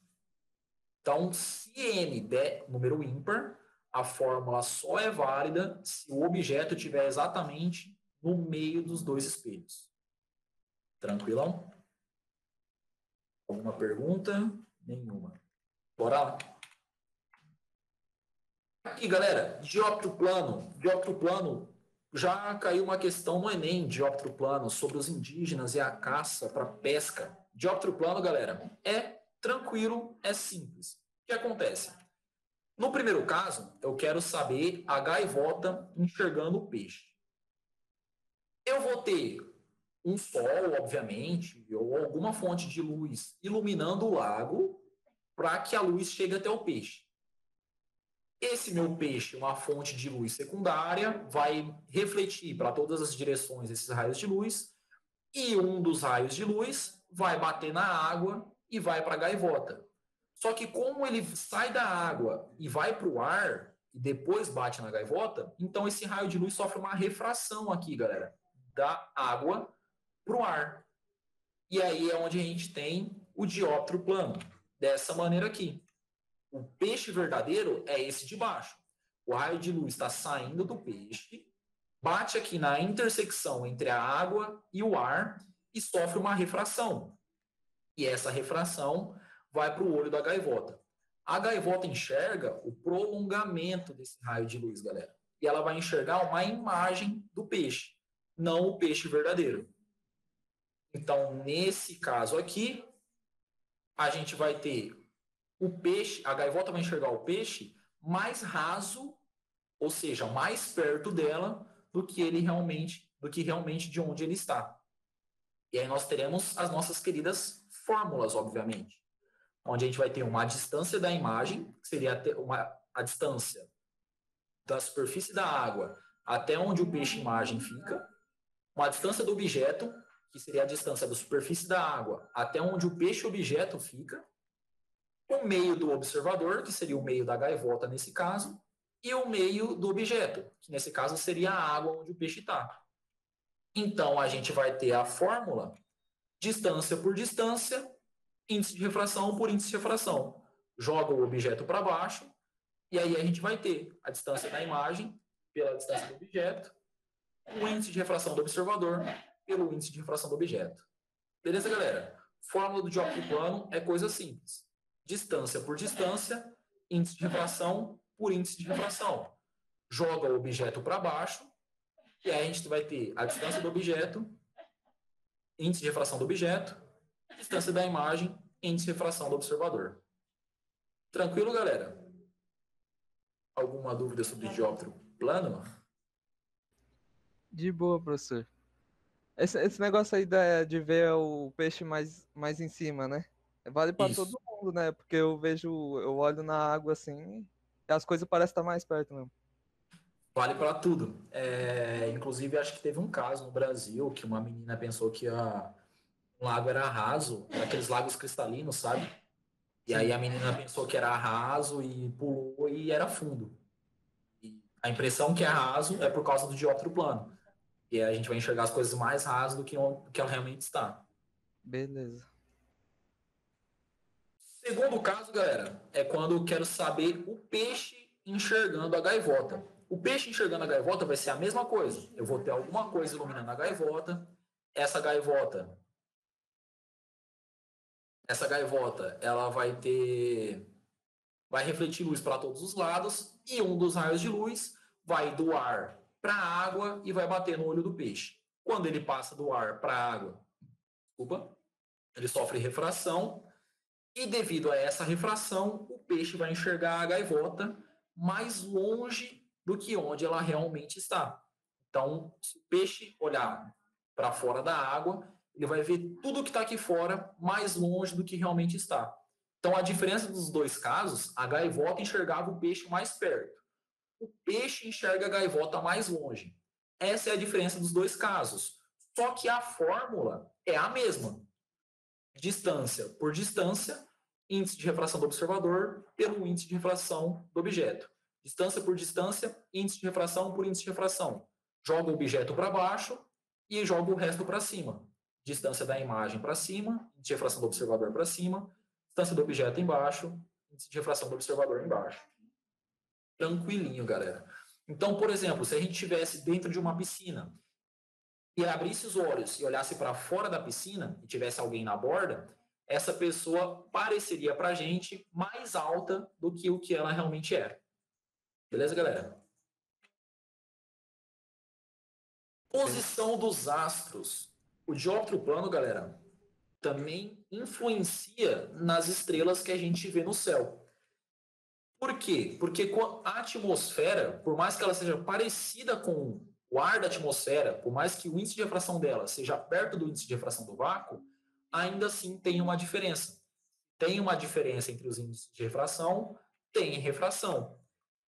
Então, se n der número ímpar, a fórmula só é válida se o objeto estiver exatamente no meio dos dois espelhos. Tranquilão? Alguma pergunta? Nenhuma. Bora lá. Aqui, galera, dióptro plano. Dióptro plano, já caiu uma questão no Enem, dióptro plano, sobre os indígenas e a caça para pesca. Dióptro plano, galera, é tranquilo, é simples. O que acontece? No primeiro caso, eu quero saber a gaivota enxergando o peixe. Eu vou ter um sol, obviamente, ou alguma fonte de luz iluminando o lago para que a luz chegue até o peixe. Esse meu peixe, uma fonte de luz secundária, vai refletir para todas as direções esses raios de luz e um dos raios de luz vai bater na água e vai para a gaivota. Só que como ele sai da água e vai para o ar e depois bate na gaivota, então esse raio de luz sofre uma refração aqui, galera, da água para o ar. E aí é onde a gente tem o dióptro plano, dessa maneira aqui. O peixe verdadeiro é esse de baixo. O raio de luz está saindo do peixe, bate aqui na intersecção entre a água e o ar e sofre uma refração. E essa refração vai para o olho da gaivota. A gaivota enxerga o prolongamento desse raio de luz, galera. E ela vai enxergar uma imagem do peixe, não o peixe verdadeiro. Então, nesse caso aqui, a gente vai ter o peixe, a gaivota vai enxergar o peixe mais raso, ou seja, mais perto dela do que realmente de onde ele está. E aí nós teremos as nossas queridas fórmulas, obviamente, onde a gente vai ter uma distância da imagem, que seria a distância da superfície da água até onde o peixe-imagem fica, uma distância do objeto, que seria a distância da superfície da água até onde o peixe-objeto fica, o meio do observador, que seria o meio da gaivota nesse caso, e o meio do objeto, que nesse caso seria a água onde o peixe está. Então, a gente vai ter a fórmula distância por distância, índice de refração por índice de refração. Joga o objeto para baixo, e aí a gente vai ter a distância da imagem pela distância do objeto, o índice de refração do observador pelo índice de refração do objeto. Beleza, galera? Fórmula do dióptro plano é coisa simples. Distância por distância, índice de refração por índice de refração. Joga o objeto para baixo, e aí a gente vai ter a distância do objeto, índice de refração do objeto, distância da imagem, índice de refração do observador. Tranquilo, galera? Alguma dúvida sobre dióptro plano? De boa, professor. Esse negócio aí de ver o peixe mais em cima, né? Vale pra Isso. todo mundo, né? Porque eu olho na água assim, e as coisas parecem estar mais perto mesmo. Vale para tudo. Inclusive, acho que teve um caso no Brasil que uma menina pensou que um lago era raso, aqueles lagos cristalinos, sabe? E aí a menina pensou que era raso e pulou e era fundo. E a impressão que é raso é por causa do dióptro plano. E aí a gente vai enxergar as coisas mais rasas do que ela realmente está. Beleza. Segundo caso, galera, é quando eu quero saber o peixe enxergando a gaivota. O peixe enxergando a gaivota vai ser a mesma coisa. Eu vou ter alguma coisa iluminando a gaivota. Essa gaivota, ela vai refletir luz para todos os lados e um dos raios de luz vai do ar para a água e vai bater no olho do peixe. Quando ele passa do ar para a água, ele sofre refração. E devido a essa refração, o peixe vai enxergar a gaivota mais longe do que onde ela realmente está. Então, se o peixe olhar para fora da água, ele vai ver tudo que está aqui fora mais longe do que realmente está. Então, a diferença dos dois casos, a gaivota enxergava o peixe mais perto. O peixe enxerga a gaivota mais longe. Essa é a diferença dos dois casos. Só que a fórmula é a mesma. Distância por distância, índice de refração do observador pelo índice de refração do objeto. Distância por distância, índice de refração por índice de refração. Joga o objeto para baixo e joga o resto para cima. Distância da imagem para cima, índice de refração do observador para cima, distância do objeto embaixo, índice de refração do observador embaixo. Tranquilinho, galera. Então, por exemplo, se a gente estivesse dentro de uma piscina e abrisse os olhos e olhasse para fora da piscina e tivesse alguém na borda, essa pessoa pareceria para a gente mais alta do que o que ela realmente é. Beleza, galera? Posição dos astros. O dióptro plano, galera, também influencia nas estrelas que a gente vê no céu. Por quê? Porque a atmosfera, por mais que ela seja parecida com o ar da atmosfera, por mais que o índice de refração dela seja perto do índice de refração do vácuo, ainda assim tem uma diferença. Tem uma diferença entre os índices de refração, tem refração.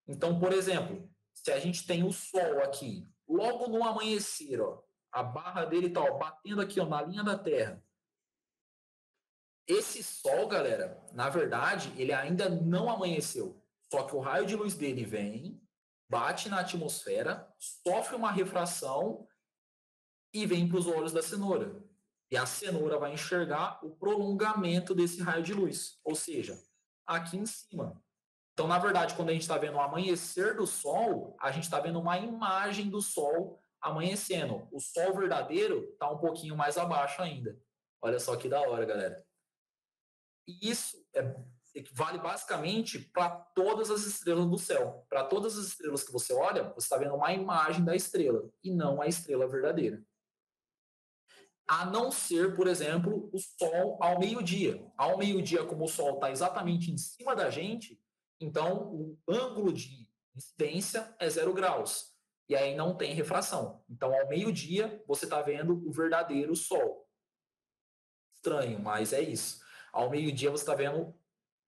Então, por exemplo, se a gente tem o Sol aqui, logo no amanhecer, ó, a barra dele está batendo aqui ó, na linha da Terra. Esse Sol, galera, na verdade, ele ainda não amanheceu. Só que o raio de luz dele vem, bate na atmosfera, sofre uma refração e vem para os olhos da cenoura. E a cenoura vai enxergar o prolongamento desse raio de luz, ou seja, aqui em cima. Então, na verdade, quando a gente está vendo o amanhecer do Sol, a gente está vendo uma imagem do Sol amanhecendo. O Sol verdadeiro está um pouquinho mais abaixo ainda. Olha só que da hora, galera. E isso vale basicamente para todas as estrelas do céu. Para todas as estrelas que você olha, você está vendo uma imagem da estrela e não a estrela verdadeira. A não ser, por exemplo, o Sol ao meio-dia. Ao meio-dia, como o Sol está exatamente em cima da gente, então o ângulo de incidência é 0 graus. E aí não tem refração. Então, ao meio-dia, você está vendo o verdadeiro Sol. Estranho, mas é isso. Ao meio-dia, você está vendo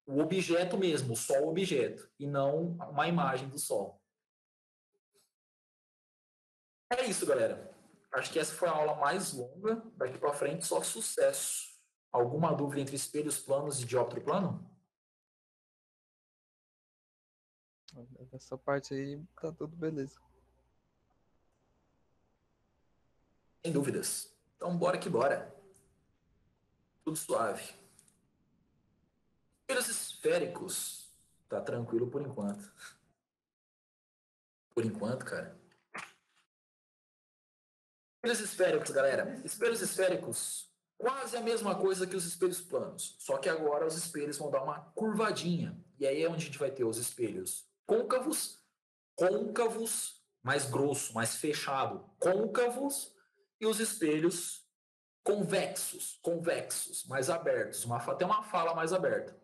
o objeto mesmo, o Sol objeto, e não uma imagem do Sol. É isso, galera. Acho que essa foi a aula mais longa. Daqui para frente, só sucesso. Alguma dúvida entre espelhos planos e dióptro plano? Essa parte aí tá tudo beleza. Sem dúvidas. Então, bora que bora. Tudo suave. Espelhos esféricos. Tá tranquilo por enquanto. Por enquanto, cara. Espelhos esféricos, galera. Espelhos esféricos, quase a mesma coisa que os espelhos planos. Só que agora os espelhos vão dar uma curvadinha. E aí é onde a gente vai ter os espelhos côncavos, mais grosso, mais fechado, côncavos, e os espelhos convexos, mais abertos, até uma fala mais aberta.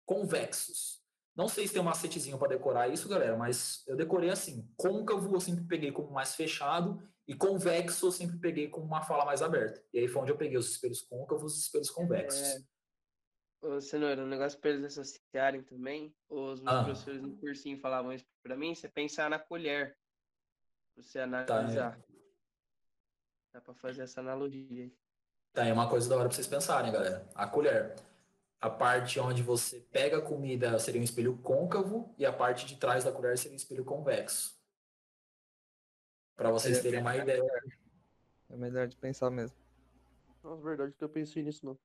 Convexos. Não sei se tem um macetezinho para decorar isso, galera, mas eu decorei assim. Côncavo eu sempre peguei como mais fechado e convexo eu sempre peguei como uma fala mais aberta. E aí foi onde eu peguei os espelhos côncavos e os espelhos convexos. Ô, Cenoura, um negócio para eles associarem também, os meus professores no cursinho falavam isso para mim, você pensar na colher, para você analisar. Dá para fazer essa analogia aí. Tá, é uma coisa da hora para vocês pensarem, galera. A colher. A parte onde você pega a comida seria um espelho côncavo e a parte de trás da colher seria um espelho convexo. Para vocês terem uma ideia. É melhor de pensar mesmo. Nossa, verdade que eu pensei nisso, não.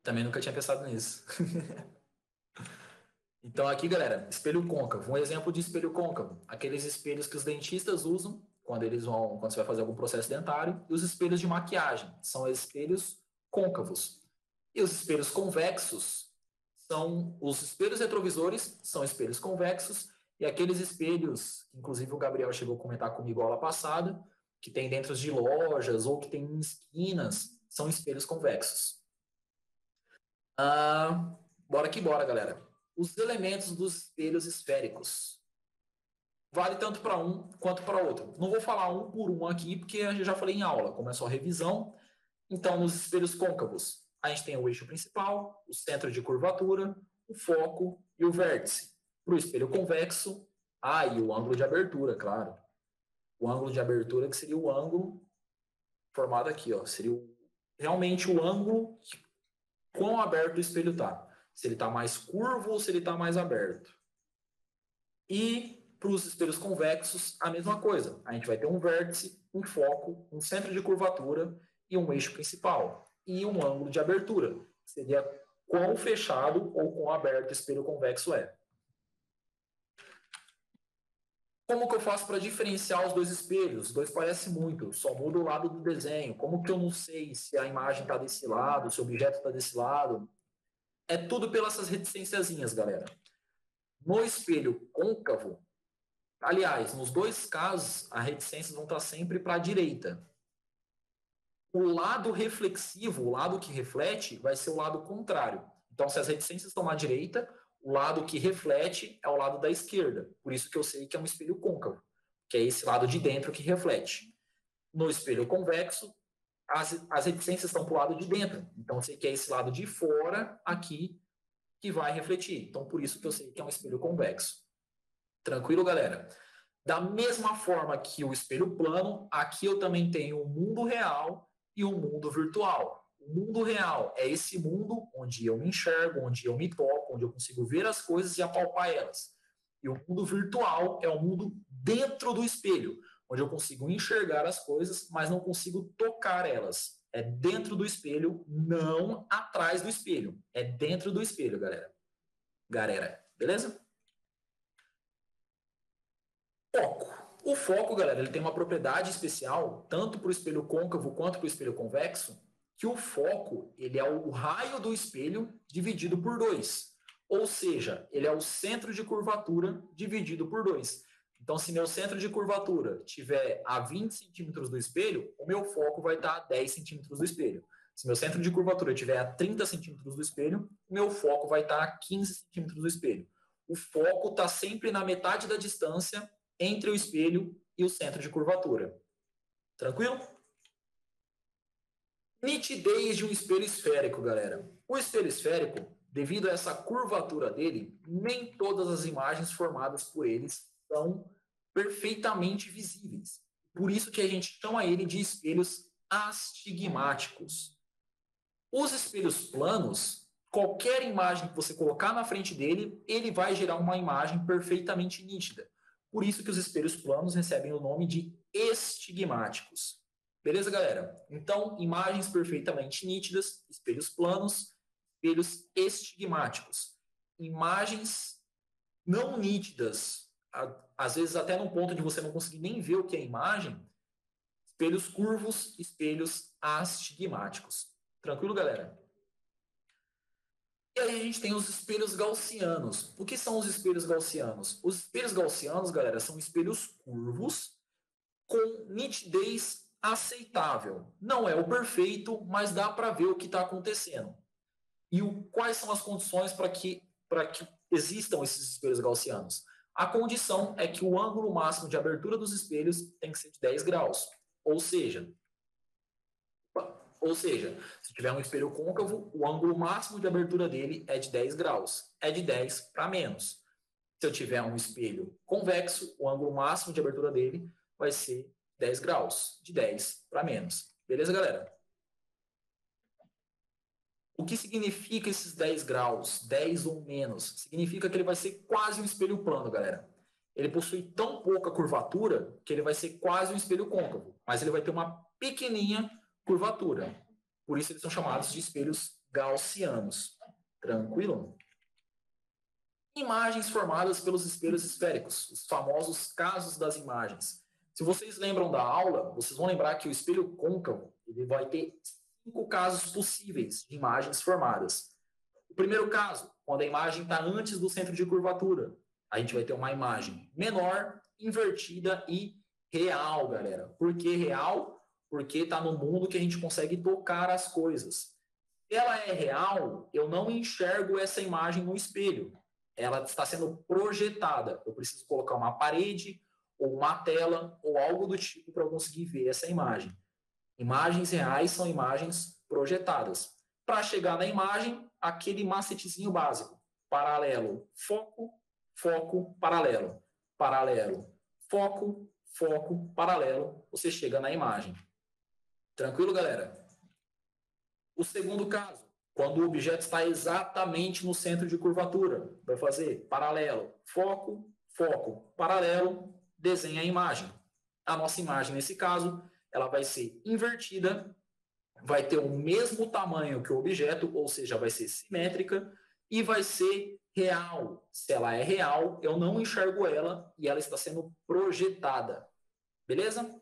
Também nunca tinha pensado nisso. Então aqui, galera, espelho côncavo. Um exemplo de espelho côncavo. Aqueles espelhos que os dentistas usam quando você vai fazer algum processo dentário. E os espelhos de maquiagem. São espelhos côncavos. E os espelhos convexos são os espelhos retrovisores, são espelhos convexos, e aqueles espelhos, inclusive o Gabriel chegou a comentar comigo aula passada, que tem dentro de lojas ou que tem em esquinas, são espelhos convexos. Bora que bora, galera. Os elementos dos espelhos esféricos. Vale tanto para um quanto para outro. Não vou falar um por um aqui, porque eu já falei em aula, como é só revisão. Então, nos espelhos côncavos, a gente tem o eixo principal, o centro de curvatura, o foco e o vértice. Para o espelho convexo, e o ângulo de abertura, claro. O ângulo de abertura que seria o ângulo formado aqui, ó. Seria realmente o ângulo quão aberto o espelho está. Se ele está mais curvo ou se ele está mais aberto. E para os espelhos convexos, a mesma coisa. A gente vai ter um vértice, um foco, um centro de curvatura e um eixo principal. E um ângulo de abertura. Seria quão fechado ou quão aberto o espelho convexo é. Como que eu faço para diferenciar os dois espelhos? Os dois parecem muito, só muda o lado do desenho. Como que eu não sei se a imagem está desse lado, se o objeto está desse lado? É tudo pelas essas reticênciazinhas, galera. No espelho côncavo, aliás, nos dois casos, as reticências vão estar sempre para a direita. O lado reflexivo, o lado que reflete, vai ser o lado contrário. Então, se as reticências estão na direita, o lado que reflete é o lado da esquerda. Por isso que eu sei que é um espelho côncavo, que é esse lado de dentro que reflete. No espelho convexo, as reticências estão para o lado de dentro. Então, eu sei que é esse lado de fora aqui que vai refletir. Então, por isso que eu sei que é um espelho convexo. Tranquilo, galera? Da mesma forma que o espelho plano, aqui eu também tenho o mundo real e o mundo virtual. O mundo real é esse mundo onde eu me enxergo, onde eu me toco, onde eu consigo ver as coisas e apalpar elas. E o mundo virtual é o mundo dentro do espelho, onde eu consigo enxergar as coisas, mas não consigo tocar elas. É dentro do espelho, não atrás do espelho. É dentro do espelho, galera. Beleza? Foco. O foco, galera, ele tem uma propriedade especial, tanto para o espelho côncavo quanto para o espelho convexo, que o foco ele é o raio do espelho dividido por 2. Ou seja, ele é o centro de curvatura dividido por 2. Então, se meu centro de curvatura estiver a 20 centímetros do espelho, o meu foco vai estar a 10 centímetros do espelho. Se meu centro de curvatura estiver a 30 centímetros do espelho, o meu foco vai estar a 15 centímetros do espelho. O foco está sempre na metade da distância entre o espelho e o centro de curvatura. Tranquilo? Nitidez de um espelho esférico, galera. O espelho esférico, devido a essa curvatura dele, nem todas as imagens formadas por eles são perfeitamente visíveis. Por isso que a gente chama ele de espelhos astigmáticos. Os espelhos planos, qualquer imagem que você colocar na frente dele, ele vai gerar uma imagem perfeitamente nítida. Por isso que os espelhos planos recebem o nome de estigmáticos. Beleza, galera? Então, imagens perfeitamente nítidas, espelhos planos, espelhos estigmáticos. Imagens não nítidas, às vezes até num ponto de você não conseguir nem ver o que é imagem, espelhos curvos, espelhos astigmáticos. Tranquilo, galera? E aí a gente tem os espelhos gaussianos. O que são os espelhos gaussianos? Os espelhos gaussianos, galera, são espelhos curvos com nitidez aceitável. Não é o perfeito, mas dá para ver o que está acontecendo. E quais são as condições para que existam esses espelhos gaussianos? A condição é que o ângulo máximo de abertura dos espelhos tem que ser de 10 graus. Ou seja, se tiver um espelho côncavo, o ângulo máximo de abertura dele é de 10 graus. É de 10 para menos. Se eu tiver um espelho convexo, o ângulo máximo de abertura dele vai ser 10 graus. De 10 para menos. Beleza, galera? O que significa esses 10 graus? 10 ou menos? Significa que ele vai ser quase um espelho plano, galera. Ele possui tão pouca curvatura que ele vai ser quase um espelho côncavo. Mas ele vai ter uma pequenininha curvatura. Por isso eles são chamados de espelhos gaussianos. Tranquilo? Imagens formadas pelos espelhos esféricos, os famosos casos das imagens. Se vocês lembram da aula, vocês vão lembrar que o espelho côncavo ele vai ter 5 casos possíveis de imagens formadas. O primeiro caso, quando a imagem está antes do centro de curvatura, a gente vai ter uma imagem menor, invertida e real, galera. Por que real? Porque está no mundo que a gente consegue tocar as coisas. Se ela é real, eu não enxergo essa imagem no espelho. Ela está sendo projetada. Eu preciso colocar uma parede, ou uma tela, ou algo do tipo para eu conseguir ver essa imagem. Imagens reais são imagens projetadas. Para chegar na imagem, aquele macetezinho básico. Paralelo, foco, foco, paralelo. Paralelo, foco, foco, paralelo. Você chega na imagem. Tranquilo, galera? O segundo caso, quando o objeto está exatamente no centro de curvatura, vai fazer paralelo, foco, foco, paralelo, desenha a imagem. A nossa imagem, nesse caso, ela vai ser invertida, vai ter o mesmo tamanho que o objeto, ou seja, vai ser simétrica e vai ser real. Se ela é real, eu não enxergo ela e ela está sendo projetada. Beleza?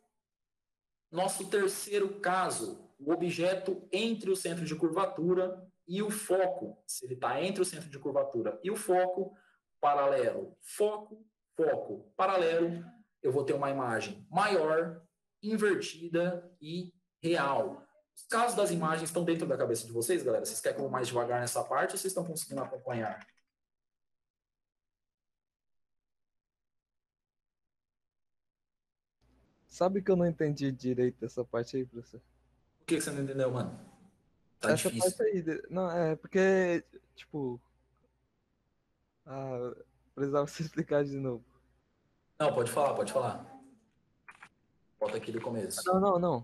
Nosso terceiro caso, o objeto entre o centro de curvatura e o foco. Se ele está entre o centro de curvatura e o foco, paralelo, foco, foco, paralelo, eu vou ter uma imagem maior, invertida e real. Os casos das imagens estão dentro da cabeça de vocês, galera? Vocês querem que eu vou mais devagar nessa parte ou vocês estão conseguindo acompanhar? Sabe que eu não entendi direito essa parte aí, professor? O que você não entendeu, mano? Tá Essa difícil. parte aí. Não, é porque, tipo. Precisava se explicar de novo. Não, pode falar, pode falar. Volta aqui do começo. Não.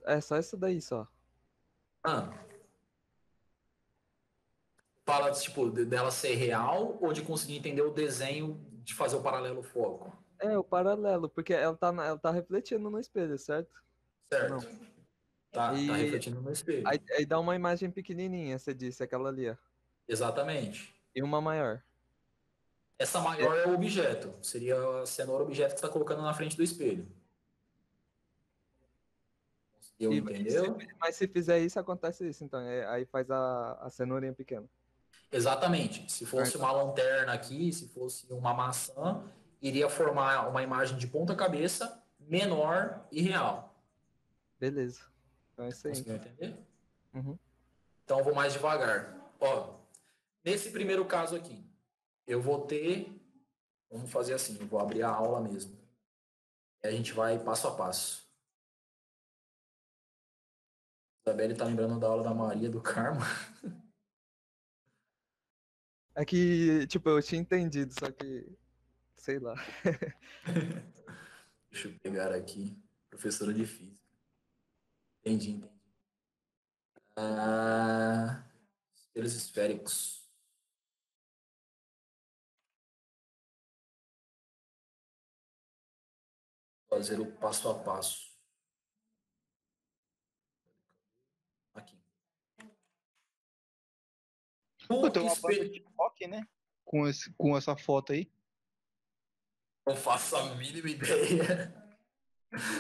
É só essa daí só. Ah, tipo, dela ser real ou de conseguir entender o desenho de fazer o paralelo foco? É, o paralelo, porque ela tá refletindo no espelho, certo? Não. Certo. Tá E refletindo no espelho. aí dá uma imagem pequenininha, você disse, aquela ali, ó. Exatamente. E uma maior. Essa maior é o objeto. Seria a cenoura objeto que você está colocando na frente do espelho. E, Entendeu? mas se fizer isso, acontece isso, então. Aí faz a cenourinha pequena. Exatamente. Se fosse então. uma lanterna aqui, se fosse uma maçã, iria formar uma imagem de ponta cabeça menor e real. Beleza. Então é isso aí. Conseguiu entender? Uhum. Então eu vou mais devagar. Ó, nesse primeiro caso aqui, eu vou ter... Vamos fazer assim, eu vou abrir a aula mesmo. E a gente vai passo a passo. Isabelle tá lembrando da aula da Maria do Carmo. É que, tipo, eu tinha entendido, só que... Sei lá. Deixa eu pegar aqui. Professora de física. Entendi. Espelhos esféricos. Fazer o passo a passo. Aqui. Pô, tem uma banda de rock, né? Com essa foto aí. Não faço a mínima ideia.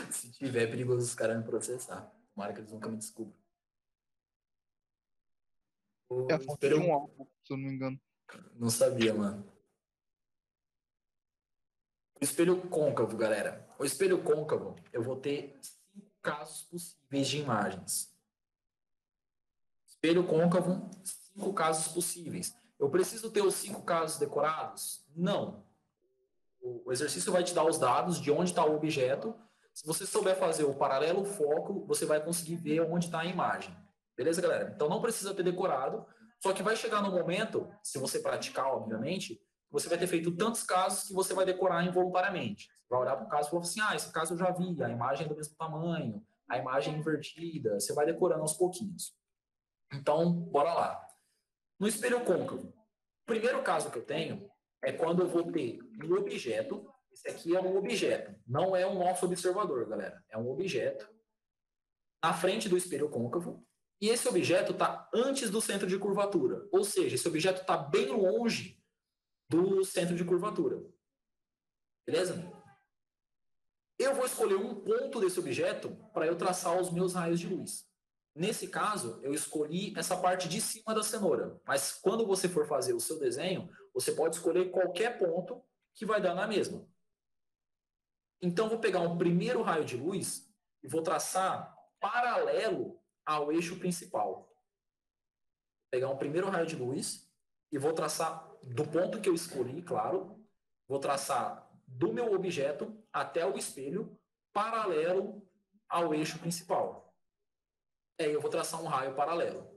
Se tiver, é perigoso os caras me processar. Tomara que eles nunca me descubram. É a foto de um álbum, se eu não me engano. Não sabia, mano. O espelho côncavo, galera. O espelho côncavo, eu vou ter 5 casos possíveis de imagens. Espelho côncavo, 5 casos possíveis. Eu preciso ter os 5 casos decorados? Não. O exercício vai te dar os dados de onde está o objeto. Se você souber fazer o paralelo foco, você vai conseguir ver onde está a imagem. Beleza, galera? Então não precisa ter decorado, só que vai chegar no momento, se você praticar, obviamente, você vai ter feito tantos casos que você vai decorar involuntariamente. Você vai olhar para o caso e falar assim, esse caso eu já vi, a imagem é do mesmo tamanho, a imagem é invertida, você vai decorando aos pouquinhos. Então, bora lá. No espelho côncavo, o primeiro caso que eu tenho é quando eu vou ter um objeto. Esse aqui é um objeto, não é um nosso observador, galera. É um objeto na frente do espelho côncavo. E esse objeto está antes do centro de curvatura. Ou seja, esse objeto está bem longe do centro de curvatura. Beleza? Eu vou escolher um ponto desse objeto para eu traçar os meus raios de luz. Nesse caso, eu escolhi essa parte de cima da cenoura. Mas quando você for fazer o seu desenho, você pode escolher qualquer ponto que vai dar na mesma. Então, vou pegar um primeiro raio de luz e vou traçar paralelo ao eixo principal. Vou pegar um primeiro raio de luz e vou traçar do ponto que eu escolhi, claro. Vou traçar do meu objeto até o espelho, paralelo ao eixo principal. Aí eu vou traçar um raio paralelo.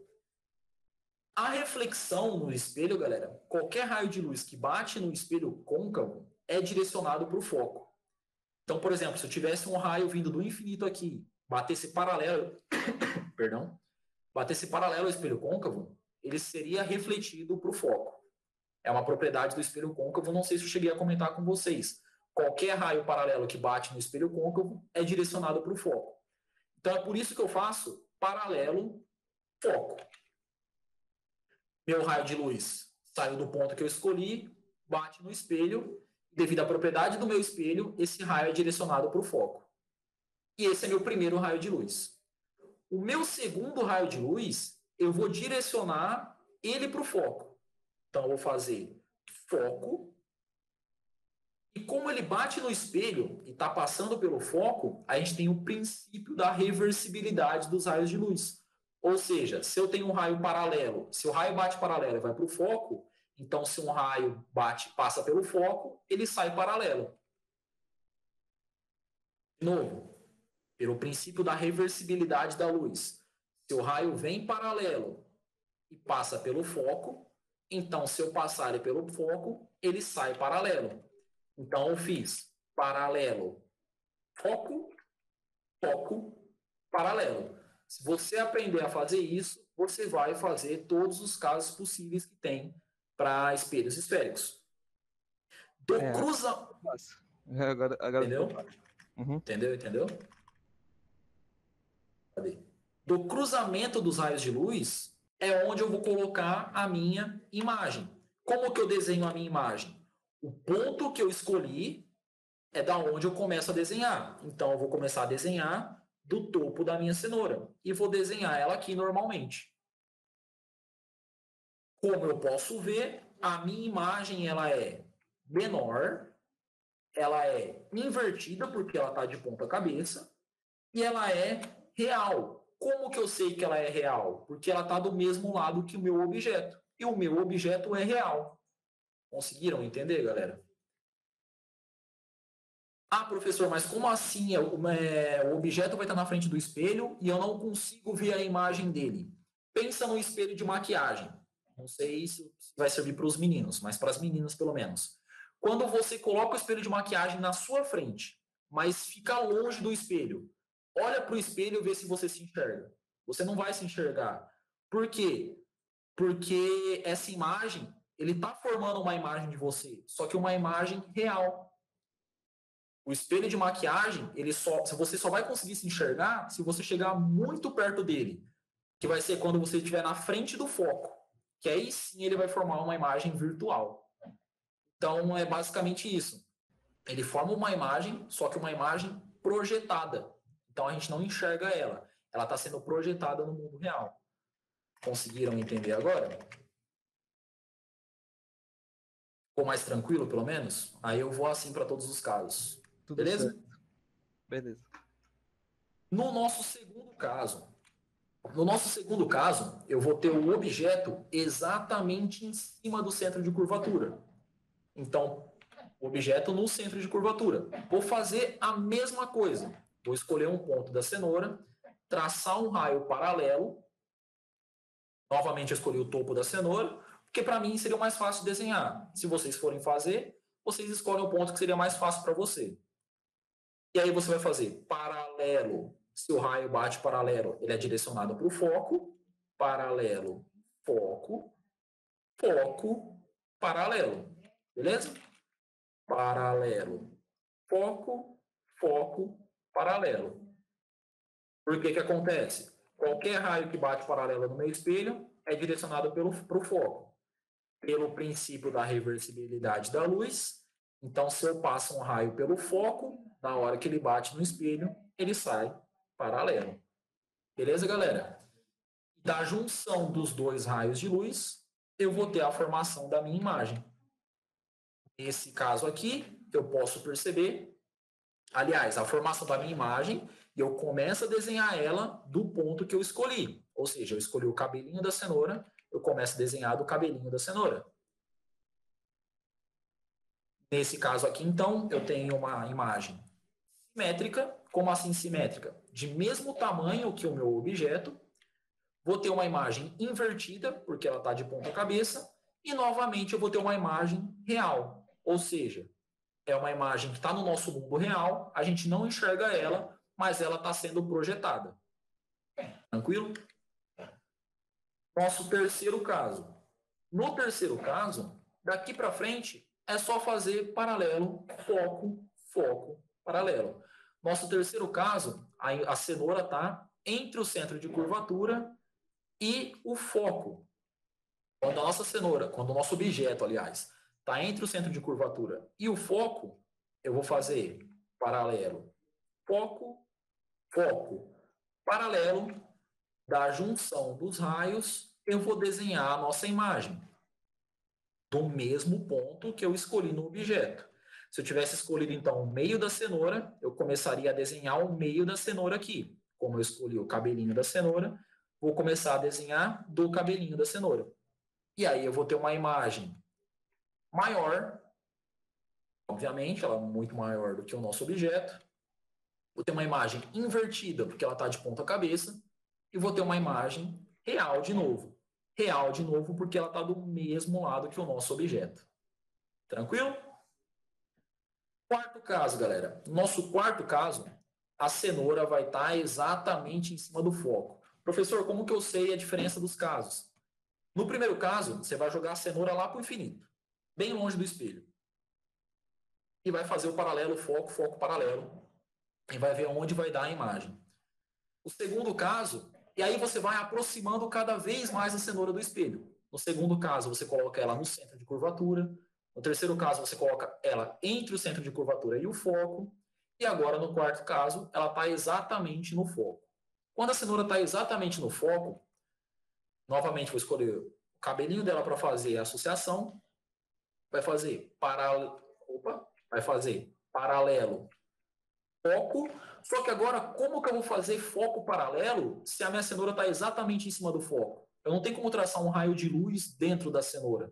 A reflexão no espelho, galera, qualquer raio de luz que bate no espelho côncavo é direcionado para o foco. Então, por exemplo, se eu tivesse um raio vindo do infinito aqui, batesse paralelo, perdão, batesse paralelo ao espelho côncavo, ele seria refletido para o foco. É uma propriedade do espelho côncavo, não sei se eu cheguei a comentar com vocês. Qualquer raio paralelo que bate no espelho côncavo é direcionado para o foco. Então, é por isso que eu faço paralelo foco. Meu raio de luz saiu do ponto que eu escolhi, bate no espelho. Devido à propriedade do meu espelho, esse raio é direcionado para o foco. E esse é meu primeiro raio de luz. O meu segundo raio de luz, eu vou direcionar ele para o foco. Então, eu vou fazer foco. E como ele bate no espelho e está passando pelo foco, a gente tem o princípio da reversibilidade dos raios de luz. Ou seja, se eu tenho um raio paralelo, se o raio bate paralelo e vai para o foco, então se um raio passa pelo foco, ele sai paralelo. De novo, pelo princípio da reversibilidade da luz. Se o raio vem paralelo e passa pelo foco, então se eu passar ele pelo foco, ele sai paralelo. Então eu fiz paralelo, foco, foco, paralelo. Se você aprender a fazer isso, você vai fazer todos os casos possíveis que tem para espelhos esféricos. Do cruzamento. Agora Entendeu? Uhum. Entendeu? Cadê? Do cruzamento dos raios de luz é onde eu vou colocar a minha imagem. Como que eu desenho a minha imagem? O ponto que eu escolhi é da onde eu começo a desenhar. Então, eu vou começar a desenhar do topo da minha cenoura. E vou desenhar ela aqui normalmente. Como eu posso ver, a minha imagem ela é menor, ela é invertida, porque ela está de ponta cabeça, e ela é real. Como que eu sei que ela é real? Porque ela está do mesmo lado que o meu objeto. E o meu objeto é real. Conseguiram entender, galera? Ah, professor, mas como assim? O objeto vai estar na frente do espelho e eu não consigo ver a imagem dele. Pensa no espelho de maquiagem. Não sei se vai servir para os meninos, mas para as meninas, pelo menos. Quando você coloca o espelho de maquiagem na sua frente, mas fica longe do espelho, olha para o espelho e vê se você se enxerga. Você não vai se enxergar. Por quê? Porque essa imagem, ele está formando uma imagem de você, só que uma imagem real. O espelho de maquiagem, você só vai conseguir se enxergar se você chegar muito perto dele, que vai ser quando você estiver na frente do foco, que aí sim ele vai formar uma imagem virtual. Então, é basicamente isso. Ele forma uma imagem, só que uma imagem projetada. Então, a gente não enxerga ela. Ela está sendo projetada no mundo real. Conseguiram entender agora? Ficou mais tranquilo, pelo menos? Aí eu vou assim para todos os casos. Tudo Beleza? certo. Beleza. No nosso segundo caso, eu vou ter o objeto exatamente em cima do centro de curvatura. Então, o objeto no centro de curvatura. Vou fazer a mesma coisa. Vou escolher um ponto da cenoura, traçar um raio paralelo. Novamente, eu escolhi o topo da cenoura, porque para mim seria mais fácil de desenhar. Se vocês forem fazer, vocês escolhem o ponto que seria mais fácil para você. E aí você vai fazer paralelo. Se o raio bate paralelo, ele é direcionado para o foco. Paralelo, foco, foco, paralelo. Beleza? Paralelo, foco, foco, paralelo. Por que que acontece? Qualquer raio que bate paralelo no meu espelho é direcionado para o foco. Pelo princípio da reversibilidade da luz. Então, se eu passo um raio pelo foco, na hora que ele bate no espelho, ele sai paralelo. Beleza, galera? Da junção dos dois raios de luz, eu vou ter a formação da minha imagem. Nesse caso aqui, eu posso perceber, aliás, a formação da minha imagem, e eu começo a desenhar ela do ponto que eu escolhi. Ou seja, eu escolhi o cabelinho da cenoura, eu começo a desenhar do cabelinho da cenoura. Nesse caso aqui, então, eu tenho uma imagem simétrica. Como assim simétrica? De mesmo tamanho que o meu objeto. Vou ter uma imagem invertida, porque ela está de ponta cabeça. E, novamente, eu vou ter uma imagem real. Ou seja, é uma imagem que está no nosso mundo real, a gente não enxerga ela, mas ela está sendo projetada. Tranquilo? Nosso terceiro caso. No terceiro caso, daqui para frente, é só fazer paralelo, foco, foco, paralelo. Nosso terceiro caso, a cenoura está entre o centro de curvatura e o foco. Quando a nossa cenoura, quando o nosso objeto, aliás, está entre o centro de curvatura e o foco, eu vou fazer paralelo, foco, foco, paralelo. Da junção dos raios, eu vou desenhar a nossa imagem do mesmo ponto que eu escolhi no objeto. Se eu tivesse escolhido, então, o meio da cenoura, eu começaria a desenhar o meio da cenoura aqui. Como eu escolhi o cabelinho da cenoura, vou começar a desenhar do cabelinho da cenoura. E aí eu vou ter uma imagem maior, obviamente, ela é muito maior do que o nosso objeto. Vou ter uma imagem invertida, porque ela está de ponta cabeça. E vou ter uma imagem real de novo. Real de novo, porque ela está do mesmo lado que o nosso objeto. Tranquilo? Quarto caso, galera. Nosso quarto caso, a cenoura vai estar exatamente em cima do foco. Professor, como que eu sei a diferença dos casos? No primeiro caso, você vai jogar a cenoura lá para o infinito, bem longe do espelho. E vai fazer o paralelo, foco, foco, paralelo. E vai ver onde vai dar a imagem. O segundo caso, e aí você vai aproximando cada vez mais a cenoura do espelho. No segundo caso, você coloca ela no centro de curvatura. No terceiro caso, você coloca ela entre o centro de curvatura e o foco. E agora, no quarto caso, ela está exatamente no foco. Quando a cenoura está exatamente no foco, novamente vou escolher o cabelinho dela para fazer a associação. Vai fazer paralelo, foco. Só que agora, como que eu vou fazer foco paralelo se a minha cenoura está exatamente em cima do foco? Eu não tenho como traçar um raio de luz dentro da cenoura.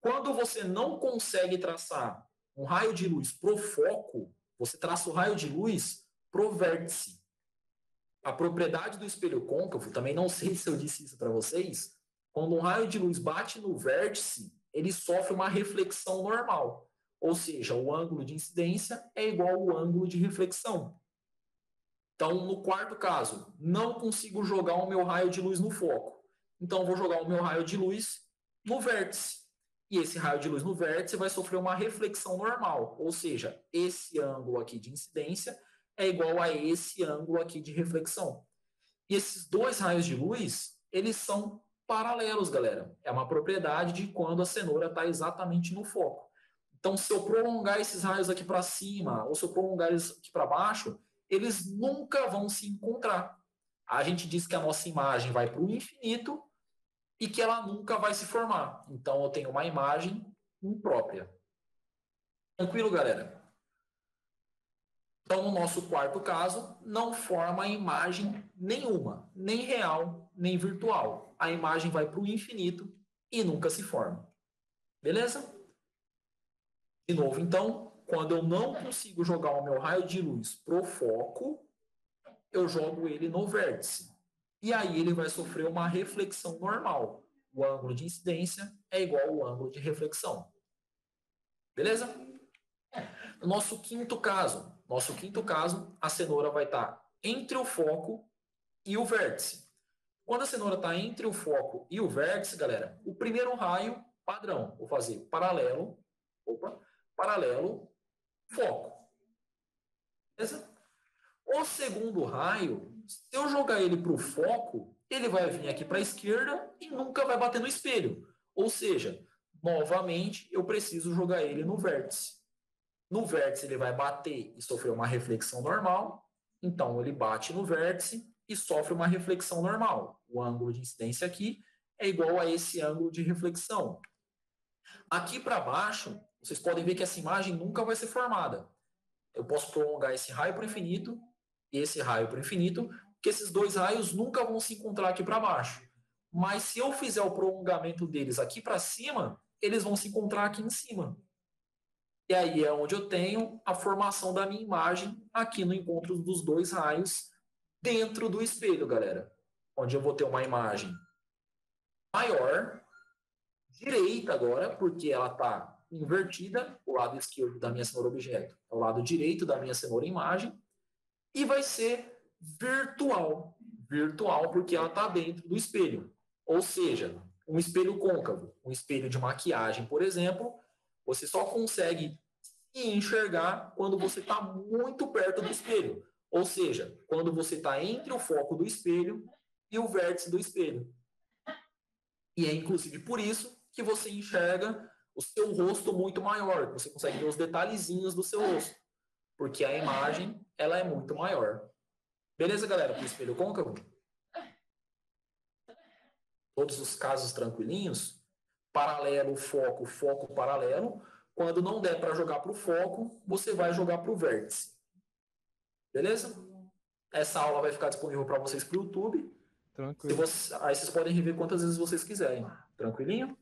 Quando você não consegue traçar um raio de luz pro foco, você traça o raio de luz pro vértice. A propriedade do espelho côncavo, também não sei se eu disse isso para vocês, quando um raio de luz bate no vértice, ele sofre uma reflexão normal. Ou seja, o ângulo de incidência é igual ao ângulo de reflexão. Então, no quarto caso, não consigo jogar o meu raio de luz no foco. Então, vou jogar o meu raio de luz no vértice. E esse raio de luz no vértice vai sofrer uma reflexão normal. Ou seja, esse ângulo aqui de incidência é igual a esse ângulo aqui de reflexão. E esses dois raios de luz, eles são paralelos, galera. É uma propriedade de quando a cenoura está exatamente no foco. Então, se eu prolongar esses raios aqui para cima, ou se eu prolongar eles aqui para baixo, eles nunca vão se encontrar. A gente diz que a nossa imagem vai para o infinito e que ela nunca vai se formar. Então, eu tenho uma imagem imprópria. Tranquilo, galera? Então, no nosso quarto caso, não forma imagem nenhuma, nem real, nem virtual. A imagem vai para o infinito e nunca se forma. Beleza? De novo, então, quando eu não consigo jogar o meu raio de luz pro foco, eu jogo ele no vértice. E aí ele vai sofrer uma reflexão normal. O ângulo de incidência é igual ao ângulo de reflexão. Beleza? No nosso quinto caso, a cenoura vai estar entre o foco e o vértice. Quando a cenoura está entre o foco e o vértice, galera, o primeiro raio, padrão, vou fazer paralelo, foco. Beleza? O segundo raio, se eu jogar ele para o foco, ele vai vir aqui para a esquerda e nunca vai bater no espelho. Ou seja, novamente, eu preciso jogar ele no vértice. No vértice, ele vai bater e sofrer uma reflexão normal. Então, ele bate no vértice e sofre uma reflexão normal. O ângulo de incidência aqui é igual a esse ângulo de reflexão. Aqui para baixo, vocês podem ver que essa imagem nunca vai ser formada. Eu posso prolongar esse raio para o infinito e esse raio para o infinito, porque esses dois raios nunca vão se encontrar aqui para baixo. Mas se eu fizer o prolongamento deles aqui para cima, eles vão se encontrar aqui em cima. E aí é onde eu tenho a formação da minha imagem aqui no encontro dos dois raios dentro do espelho, galera. Onde eu vou ter uma imagem maior, direita agora, porque ela está invertida, o lado esquerdo da minha cenoura objeto é o lado direito da minha cenoura imagem, e vai ser virtual. Virtual porque ela está dentro do espelho. Ou seja, um espelho côncavo, um espelho de maquiagem, por exemplo, você só consegue se enxergar quando você está muito perto do espelho. Ou seja, quando você está entre o foco do espelho e o vértice do espelho. E é inclusive por isso que você enxerga o seu rosto muito maior, você consegue ver os detalhezinhos do seu rosto, porque a imagem ela é muito maior. Beleza, galera? Para o espelho côncavo? Todos os casos tranquilinhos? Paralelo, foco, foco, paralelo. Quando não der para jogar para o foco, você vai jogar para o vértice. Beleza? Essa aula vai ficar disponível para vocês para o YouTube. Tranquilo. Aí vocês podem rever quantas vezes vocês quiserem. Tranquilinho?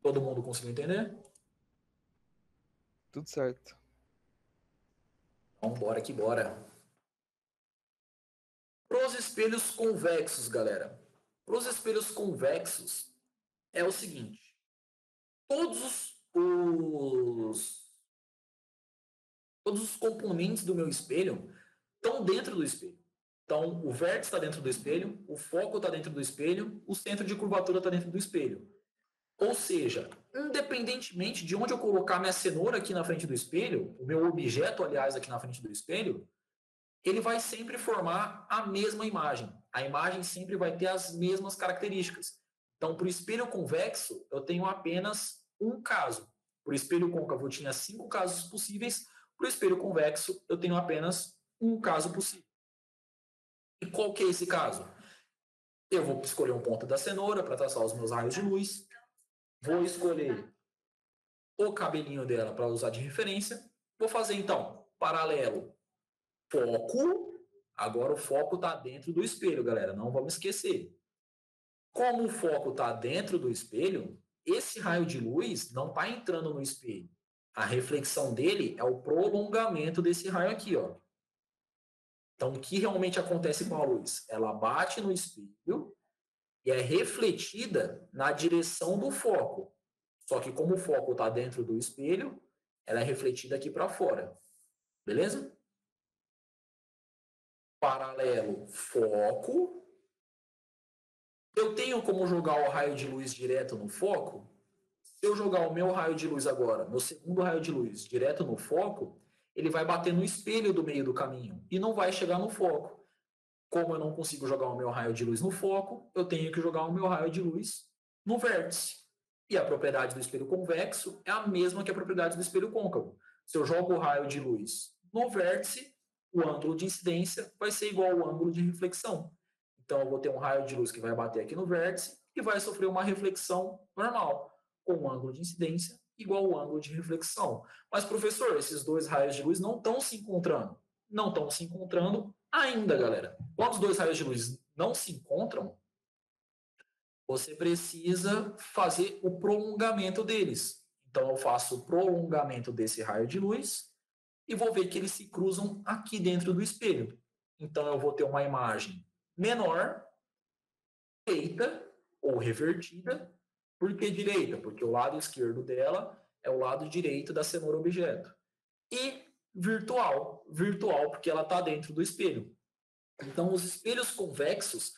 Todo mundo conseguiu entender? Tudo certo. Então, bora que bora. Para os espelhos convexos, galera. Para os espelhos convexos, é o seguinte. Todos os componentes do meu espelho estão dentro do espelho. Então, o vértice está dentro do espelho, o foco está dentro do espelho, o centro de curvatura está dentro do espelho. Ou seja, independentemente de onde eu colocar minha cenoura aqui na frente do espelho, o meu objeto, aliás, aqui na frente do espelho, ele vai sempre formar a mesma imagem. A imagem sempre vai ter as mesmas características. Então, para o espelho convexo, eu tenho apenas um caso. Para o espelho côncavo, eu tinha 5 casos possíveis. Para o espelho convexo, eu tenho apenas um caso possível. E qual que é esse caso? Eu vou escolher um ponto da cenoura para traçar os meus raios de luz. Vou escolher o cabelinho dela para usar de referência. Vou fazer, então, paralelo, foco. Agora o foco está dentro do espelho, galera. Não vamos esquecer. Como o foco está dentro do espelho, esse raio de luz não está entrando no espelho. A reflexão dele é o prolongamento desse raio aqui, ó. Então, o que realmente acontece com a luz? Ela bate no espelho e é refletida na direção do foco. Só que como o foco está dentro do espelho, ela é refletida aqui para fora. Beleza? Paralelo, foco. Eu tenho como jogar o raio de luz direto no foco? Se eu jogar o meu raio de luz agora, meu segundo raio de luz, direto no foco, ele vai bater no espelho do meio do caminho e não vai chegar no foco. Como eu não consigo jogar o meu raio de luz no foco, eu tenho que jogar o meu raio de luz no vértice. E a propriedade do espelho convexo é a mesma que a propriedade do espelho côncavo. Se eu jogo o raio de luz no vértice, o ângulo de incidência vai ser igual ao ângulo de reflexão. Então, eu vou ter um raio de luz que vai bater aqui no vértice e vai sofrer uma reflexão normal, com um ângulo de incidência igual ao ângulo de reflexão. Mas, professor, esses dois raios de luz não estão se encontrando. Não estão se encontrando ainda, galera. Quando os dois raios de luz não se encontram, você precisa fazer o prolongamento deles. Então, eu faço o prolongamento desse raio de luz e vou ver que eles se cruzam aqui dentro do espelho. Então, eu vou ter uma imagem menor, direita ou revertida. Por que direita? Porque o lado esquerdo dela é o lado direito da cenoura objeto. E virtual. Virtual porque ela está dentro do espelho. Então, os espelhos convexos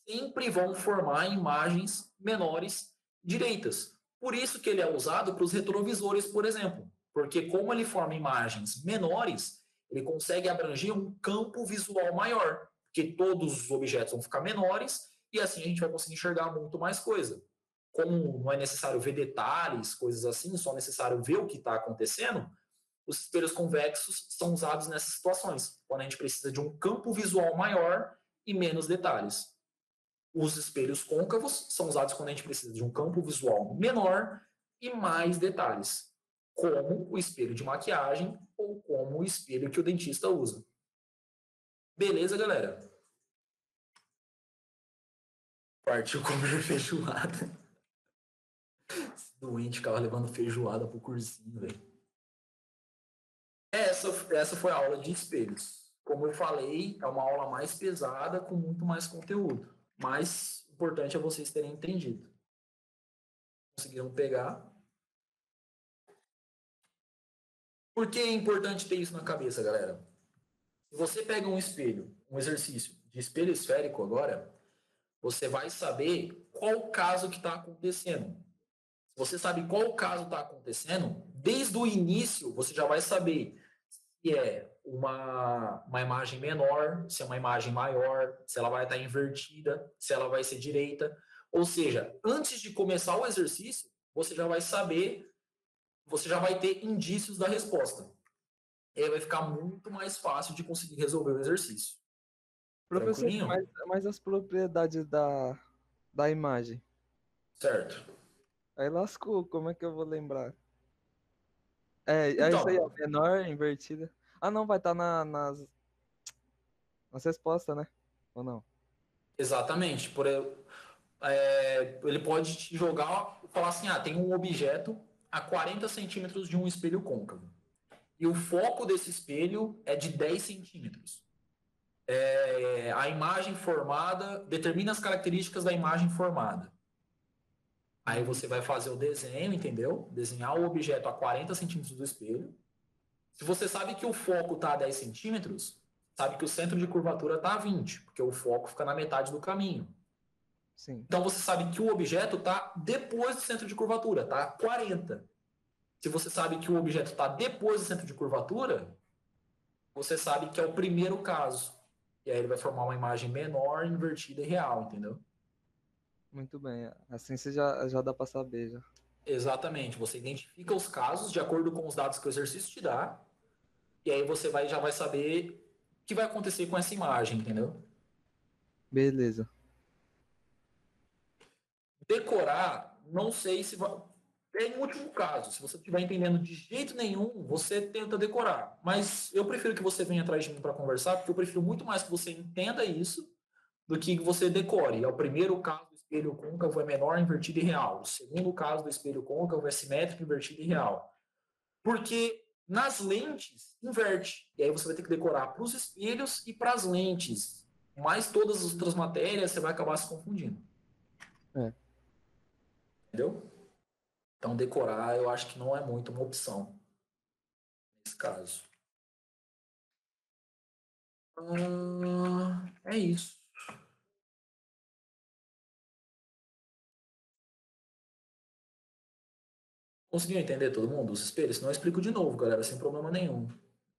sempre vão formar imagens menores direitas. Por isso que ele é usado para os retrovisores, por exemplo. Porque como ele forma imagens menores, ele consegue abranger um campo visual maior. Porque todos os objetos vão ficar menores e assim a gente vai conseguir enxergar muito mais coisa. Como não é necessário ver detalhes, coisas assim, só é necessário ver o que está acontecendo, os espelhos convexos são usados nessas situações, quando a gente precisa de um campo visual maior e menos detalhes. Os espelhos côncavos são usados quando a gente precisa de um campo visual menor e mais detalhes, como o espelho de maquiagem ou como o espelho que o dentista usa. Beleza, galera? Partiu comer feijoada. Esse doente ficava levando feijoada pro cursinho, velho. Essa foi a aula de espelhos. Como eu falei, é uma aula mais pesada, com muito mais conteúdo. Mas o importante é vocês terem entendido. Conseguiram pegar? Por que é importante ter isso na cabeça, galera? Se você pega um espelho, um exercício de espelho esférico agora, você vai saber qual caso que está acontecendo. Se você sabe qual caso está acontecendo, desde o início você já vai saber se é uma imagem menor, se é uma imagem maior, se ela vai estar invertida, se ela vai ser direita. Ou seja, antes de começar o exercício, você já vai saber, você já vai ter indícios da resposta. E aí vai ficar muito mais fácil de conseguir resolver o exercício. Professor, mas as propriedades da imagem? Certo. Aí lascou, como é que eu vou lembrar? É Então, isso aí, é menor, invertida. Ah, não, vai estar nas respostas, né? Ou não? exatamente. Ele pode te jogar, falar assim, tem um objeto a 40 centímetros de um espelho côncavo. E o foco desse espelho é de 10 centímetros. A imagem formada determina as características da imagem formada. Aí você vai fazer o desenho, entendeu? Desenhar o objeto a 40 centímetros do espelho. Se você sabe que o foco está a 10 centímetros, sabe que o centro de curvatura está a 20, porque o foco fica na metade do caminho. Sim. Então você sabe que o objeto está depois do centro de curvatura, está a 40. Se você sabe que o objeto está depois do centro de curvatura, você sabe que é o primeiro caso. E aí ele vai formar uma imagem menor, invertida e real, entendeu? Muito bem. Assim você já dá para saber já. Exatamente. Você identifica os casos de acordo com os dados que o exercício te dá, e aí você já vai saber o que vai acontecer com essa imagem, entendeu? Beleza. Decorar, não sei se vai... É em último caso, se você estiver entendendo de jeito nenhum, você tenta decorar. Mas eu prefiro que você venha atrás de mim para conversar, porque eu prefiro muito mais que você entenda isso do que você decore. É o primeiro caso do espelho côncavo é menor, invertido e real. O segundo caso do espelho côncavo é simétrico, invertido e real. Porque nas lentes, inverte. E aí você vai ter que decorar para os espelhos e para as lentes. Mas todas as outras matérias você vai acabar se confundindo. Entendeu? Então, decorar eu acho que não é muito uma opção nesse caso. É isso. Conseguiu entender todo mundo os espelhos? Senão eu explico de novo, galera, sem problema nenhum.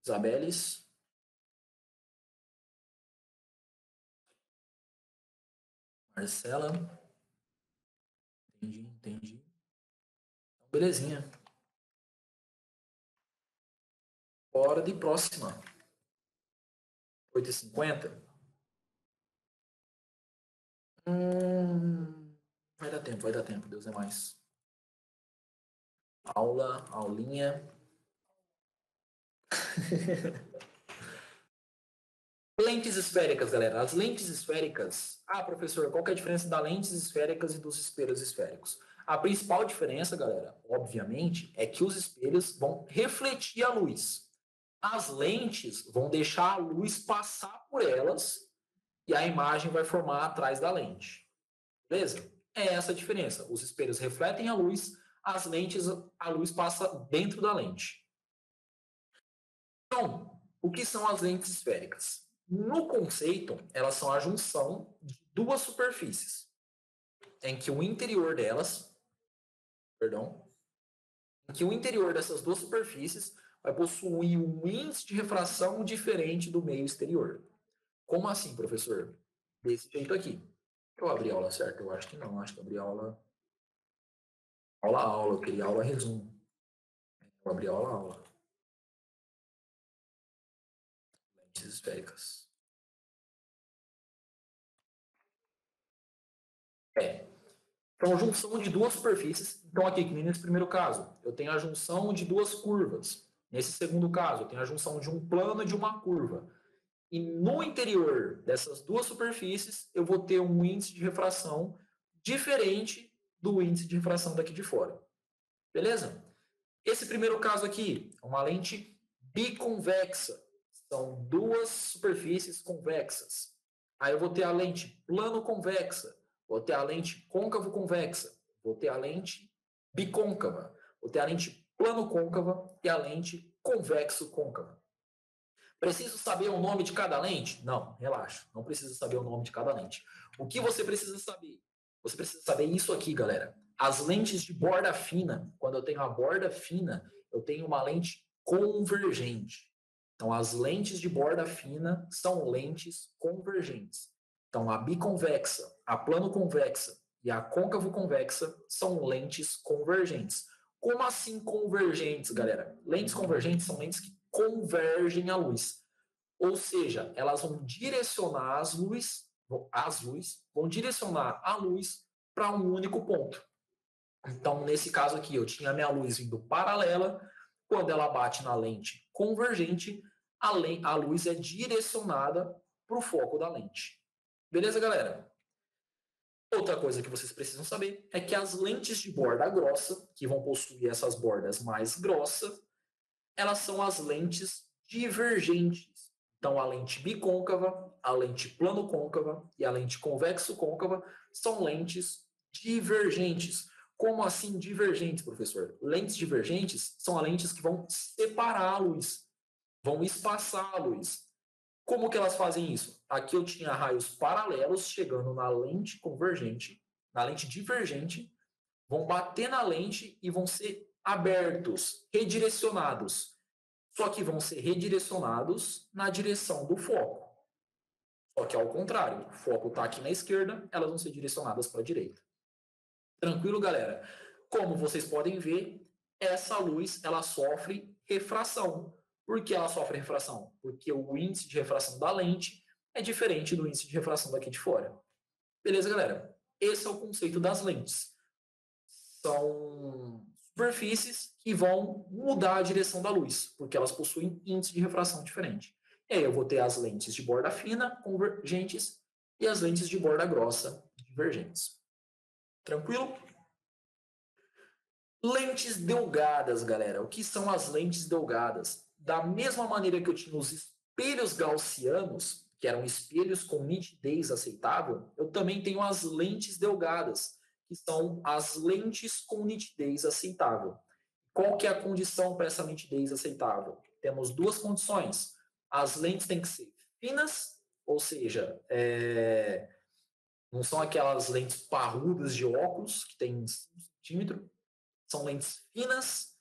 Isabeles? Marcela? Entendi. Então, belezinha. Hora de próxima. 8h50. Vai dar tempo, Deus é mais. Aulinha. Lentes esféricas, galera. As lentes esféricas... professor, qual que é a diferença das lentes esféricas e dos espelhos esféricos? A principal diferença, galera, obviamente, é que os espelhos vão refletir a luz. As lentes vão deixar a luz passar por elas e a imagem vai formar atrás da lente. Beleza? É essa a diferença. Os espelhos refletem a luz, as lentes, a luz passa dentro da lente. Então, o que são as lentes esféricas? No conceito, elas são a junção de duas superfícies, em que o interior dessas duas superfícies vai possuir um índice de refração diferente do meio exterior. Como assim, professor? Desse jeito aqui. Eu abri aula certo? Eu acho que não. Acho que eu abri aula... Aula. Eu queria aula resumo. Eu abri aula. Lentes esféricas. Então, junção de duas superfícies. Então, aqui, que nem nesse primeiro caso, eu tenho a junção de duas curvas. Nesse segundo caso, eu tenho a junção de um plano e de uma curva. E no interior dessas duas superfícies, eu vou ter um índice de refração diferente do índice de refração daqui de fora. Beleza? Esse primeiro caso aqui é uma lente biconvexa. São duas superfícies convexas. Aí eu vou ter a lente plano-convexa. Vou ter a lente côncavo-convexa. Vou ter a lente bicôncava. Vou ter a lente plano-côncava e a lente convexo-côncava. Preciso saber o nome de cada lente? Não, relaxa. Não precisa saber o nome de cada lente. O que você precisa saber? Você precisa saber isso aqui, galera. As lentes de borda fina, quando eu tenho a borda fina, eu tenho uma lente convergente. Então, as lentes de borda fina são lentes convergentes. Então, a biconvexa, a plano-convexa e a côncavo-convexa são lentes convergentes. Como assim convergentes, galera? Lentes convergentes são lentes que convergem a luz. Ou seja, elas vão direcionar vão direcionar a luz para um único ponto. Então, nesse caso aqui, eu tinha a minha luz vindo paralela. Quando ela bate na lente convergente, a luz é direcionada para o foco da lente. Beleza, galera? Outra coisa que vocês precisam saber é que as lentes de borda grossa, que vão possuir essas bordas mais grossas, elas são as lentes divergentes. Então, a lente bicôncava, a lente plano-côncava e a lente convexo-côncava são lentes divergentes. Como assim divergentes, professor? Lentes divergentes são as lentes que vão separar a luz, vão espaçar a luz. Como que elas fazem isso? Aqui eu tinha raios paralelos chegando na lente convergente, na lente divergente, vão bater na lente e vão ser abertos, redirecionados. Só que vão ser redirecionados na direção do foco. Só que ao contrário, o foco está aqui na esquerda, elas vão ser direcionadas para a direita. Tranquilo, galera? Como vocês podem ver, essa luz ela sofre refração. Por que ela sofre refração? Porque o índice de refração da lente é diferente do índice de refração daqui de fora. Beleza, galera? Esse é o conceito das lentes. São superfícies que vão mudar a direção da luz, porque elas possuem índice de refração diferente. E aí eu vou ter as lentes de borda fina, convergentes, e as lentes de borda grossa, divergentes. Tranquilo? Lentes delgadas, galera. O que são as lentes delgadas? Da mesma maneira que eu tinha os espelhos gaussianos, que eram espelhos com nitidez aceitável, eu também tenho as lentes delgadas, que são as lentes com nitidez aceitável. Qual que é a condição para essa nitidez aceitável? Temos duas condições. As lentes têm que ser finas, ou seja, não são aquelas lentes parrudas de óculos, que tem 1 centímetro, são lentes finas,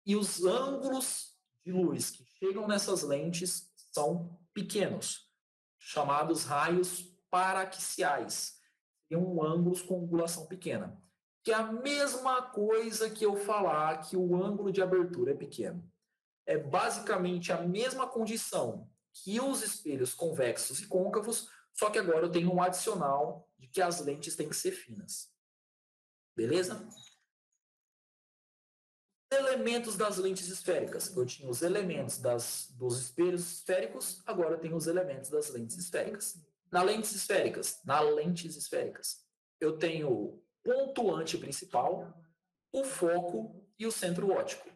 e os ângulos de luz que chegam nessas lentes são pequenos, chamados raios paraxiais. Seriam ângulos com angulação pequena. Que é a mesma coisa que eu falar que o ângulo de abertura é pequeno. É basicamente a mesma condição que os espelhos convexos e côncavos, só que agora eu tenho um adicional de que as lentes têm que ser finas. Beleza? Elementos das lentes esféricas. Eu tinha os elementos dos espelhos esféricos, agora eu tenho os elementos das lentes esféricas. Nas lentes esféricas, eu tenho o pontuante principal, o foco e o centro óptico.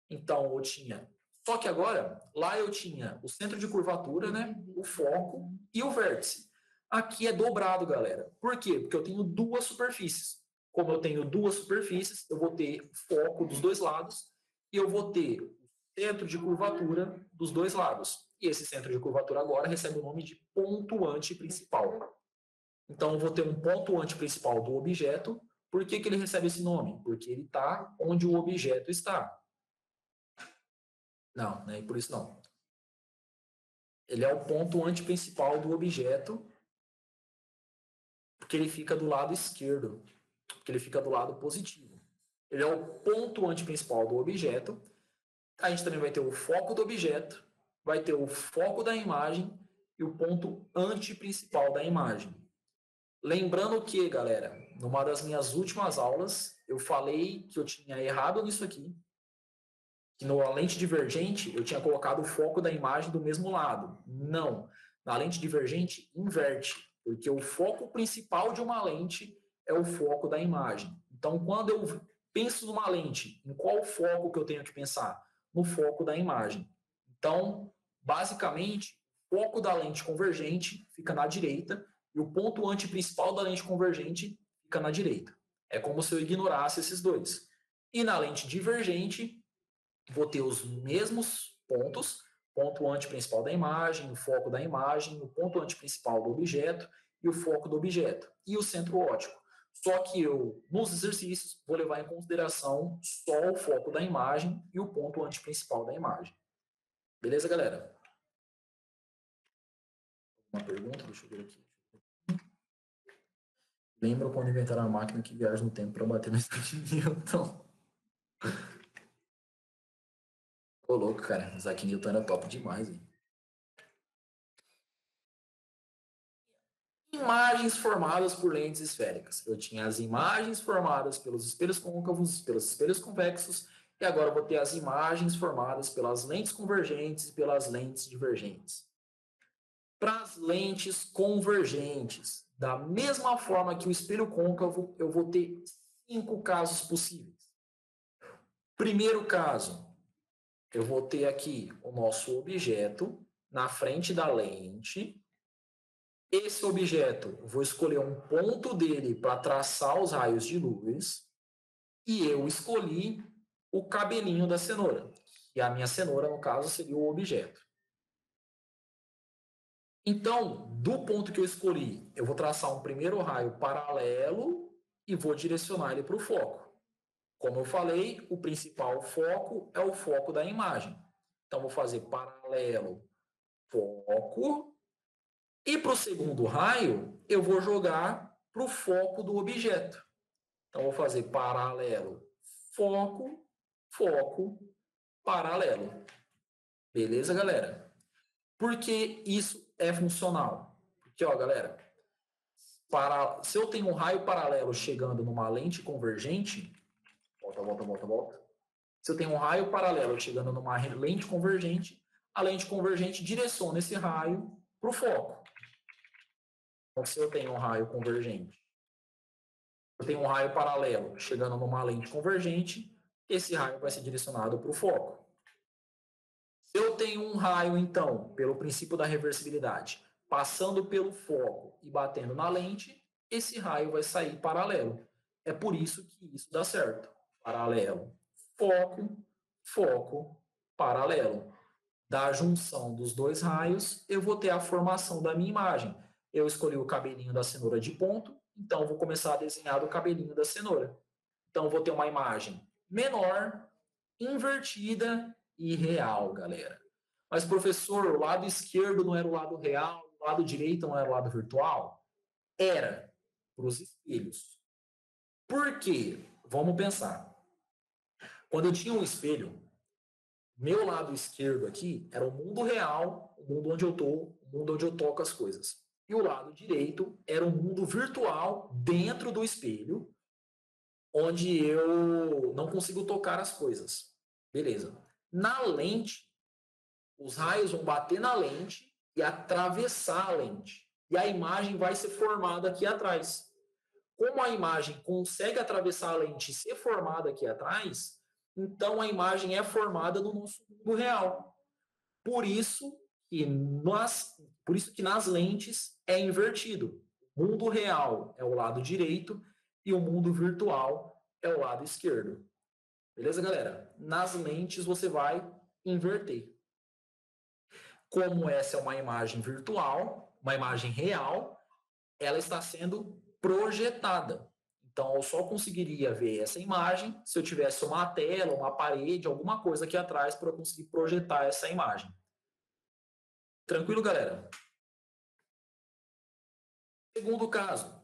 Então, eu tinha... Só que agora, lá eu tinha o centro de curvatura, né, o foco e o vértice. Aqui é dobrado, galera. Por quê? Porque eu tenho duas superfícies. Como eu tenho duas superfícies, eu vou ter foco dos dois lados e eu vou ter o centro de curvatura dos dois lados. E esse centro de curvatura agora recebe o nome de pontuante principal. Então, eu vou ter um pontuante principal do objeto. Por que que ele recebe esse nome? Porque ele está onde o objeto está. Não, não é por isso não. Ele é o pontuante principal do objeto, porque ele fica do lado esquerdo, porque ele fica do lado positivo. Ele é o pontuante principal do objeto. A gente também vai ter o foco do objeto, vai ter o foco da imagem e o ponto antiprincipal da imagem. Lembrando que, galera, numa das minhas últimas aulas, eu falei que eu tinha errado nisso aqui, que na lente divergente eu tinha colocado o foco da imagem do mesmo lado. Não. Na lente divergente, inverte, porque o foco principal de uma lente é o foco da imagem. Então, quando eu penso numa lente, em qual foco que eu tenho que pensar? No foco da imagem. Então, basicamente, o foco da lente convergente fica na direita e o ponto antiprincipal da lente convergente fica na direita. É como se eu ignorasse esses dois. E na lente divergente, vou ter os mesmos pontos, ponto antiprincipal da imagem, o foco da imagem, o ponto antiprincipal do objeto e o foco do objeto, e o centro óptico. Só que eu, nos exercícios, vou levar em consideração só o foco da imagem e o ponto antiprincipal da imagem. Beleza, galera? Uma pergunta? Deixa eu ver aqui. Lembra quando inventaram a máquina que viaja no tempo para bater no Isaac Newton? Ô, louco, cara. Isaac Newton era top demais, hein? Imagens formadas por lentes esféricas. Eu tinha as imagens formadas pelos espelhos côncavos, pelos espelhos convexos, e agora eu vou ter as imagens formadas pelas lentes convergentes e pelas lentes divergentes. Para as lentes convergentes, da mesma forma que o espelho côncavo, eu vou ter 5 casos possíveis. Primeiro caso, eu vou ter aqui o nosso objeto na frente da lente. Esse objeto, eu vou escolher um ponto dele para traçar os raios de luz e eu escolhi o cabelinho da cenoura. E a minha cenoura, no caso, seria o objeto. Então, do ponto que eu escolhi, eu vou traçar um primeiro raio paralelo e vou direcionar ele para o foco. Como eu falei, o principal foco é o foco da imagem. Então, vou fazer paralelo, foco. E para o segundo raio, eu vou jogar para o foco do objeto. Então, vou fazer paralelo, foco, foco, paralelo. Beleza, galera? Por que isso é funcional? Porque, ó, galera, se eu tenho um raio paralelo chegando numa lente convergente, volta. Se eu tenho um raio paralelo chegando numa lente convergente, a lente convergente direciona esse raio para o foco. Então, se eu tenho um raio convergente, eu tenho um raio paralelo chegando numa lente convergente, esse raio vai ser direcionado para o foco. Se eu tenho um raio, então, pelo princípio da reversibilidade, passando pelo foco e batendo na lente, esse raio vai sair paralelo. É por isso que isso dá certo. Paralelo, foco, foco, paralelo. Da junção dos dois raios, eu vou ter a formação da minha imagem. Eu escolhi o cabelinho da cenoura de ponto, então vou começar a desenhar o cabelinho da cenoura. Então, vou ter uma imagem menor, invertida e real, galera. Mas, professor, o lado esquerdo não era o lado real, o lado direito não era o lado virtual? Era, para os espelhos. Por quê? Vamos pensar. Quando eu tinha um espelho, meu lado esquerdo aqui era o mundo real, o mundo onde eu estou, o mundo onde eu toco as coisas. E o lado direito era o mundo virtual dentro do espelho, onde eu não consigo tocar as coisas. Beleza. Na lente, os raios vão bater na lente e atravessar a lente. E a imagem vai ser formada aqui atrás. Como a imagem consegue atravessar a lente e ser formada aqui atrás, então a imagem é formada no nosso mundo real. Por isso que nas lentes é invertido. O mundo real é o lado direito e o mundo virtual é o lado esquerdo. Beleza, galera? Nas lentes você vai inverter. Como essa é uma imagem virtual, uma imagem real, ela está sendo projetada. Então, eu só conseguiria ver essa imagem se eu tivesse uma tela, uma parede, alguma coisa aqui atrás para eu conseguir projetar essa imagem. Tranquilo, galera? Segundo caso,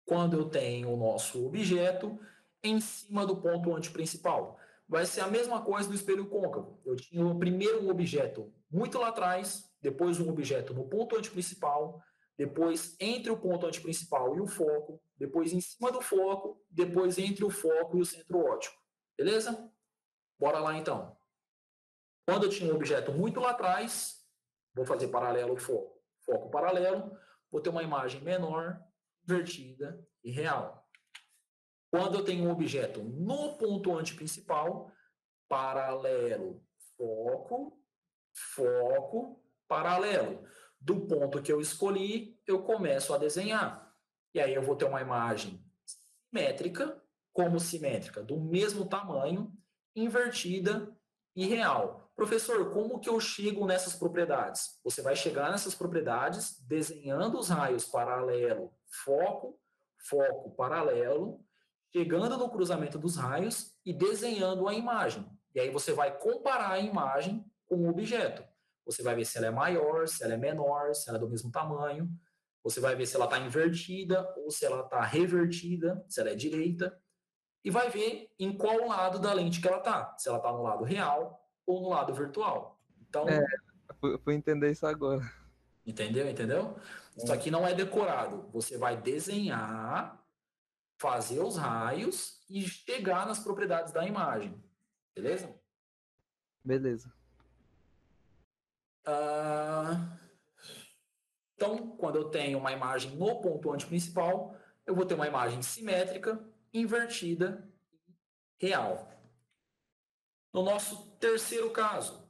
quando eu tenho o nosso objeto em cima do ponto antiprincipal. Vai ser a mesma coisa do espelho côncavo. Eu tinha primeiro um objeto muito lá atrás, depois um objeto no ponto antiprincipal, depois entre o ponto antiprincipal e o foco, depois em cima do foco, depois entre o foco e o centro óptico. Beleza? Bora lá então. Quando eu tinha um objeto muito lá atrás, vou fazer paralelo foco, foco paralelo, vou ter uma imagem menor, invertida e real. Quando eu tenho um objeto no ponto antiprincipal, paralelo, foco, foco, paralelo. Do ponto que eu escolhi, eu começo a desenhar. E aí eu vou ter uma imagem simétrica, como simétrica, do mesmo tamanho, invertida e real. Professor, como que eu chego nessas propriedades? Você vai chegar nessas propriedades desenhando os raios paralelo, foco, foco, paralelo, chegando no cruzamento dos raios e desenhando a imagem. E aí você vai comparar a imagem com o objeto. Você vai ver se ela é maior, se ela é menor, se ela é do mesmo tamanho. Você vai ver se ela está invertida ou se ela está revertida, se ela é direita. E vai ver em qual lado da lente que ela está. Se ela está no lado real ou no lado virtual. Então, fui entender isso agora. Entendeu? Isso aqui não é decorado. Você vai desenhar, fazer os raios e chegar nas propriedades da imagem. Beleza? Beleza. Então, quando eu tenho uma imagem no ponto antiprincipal, eu vou ter uma imagem simétrica, invertida e real. No nosso terceiro caso,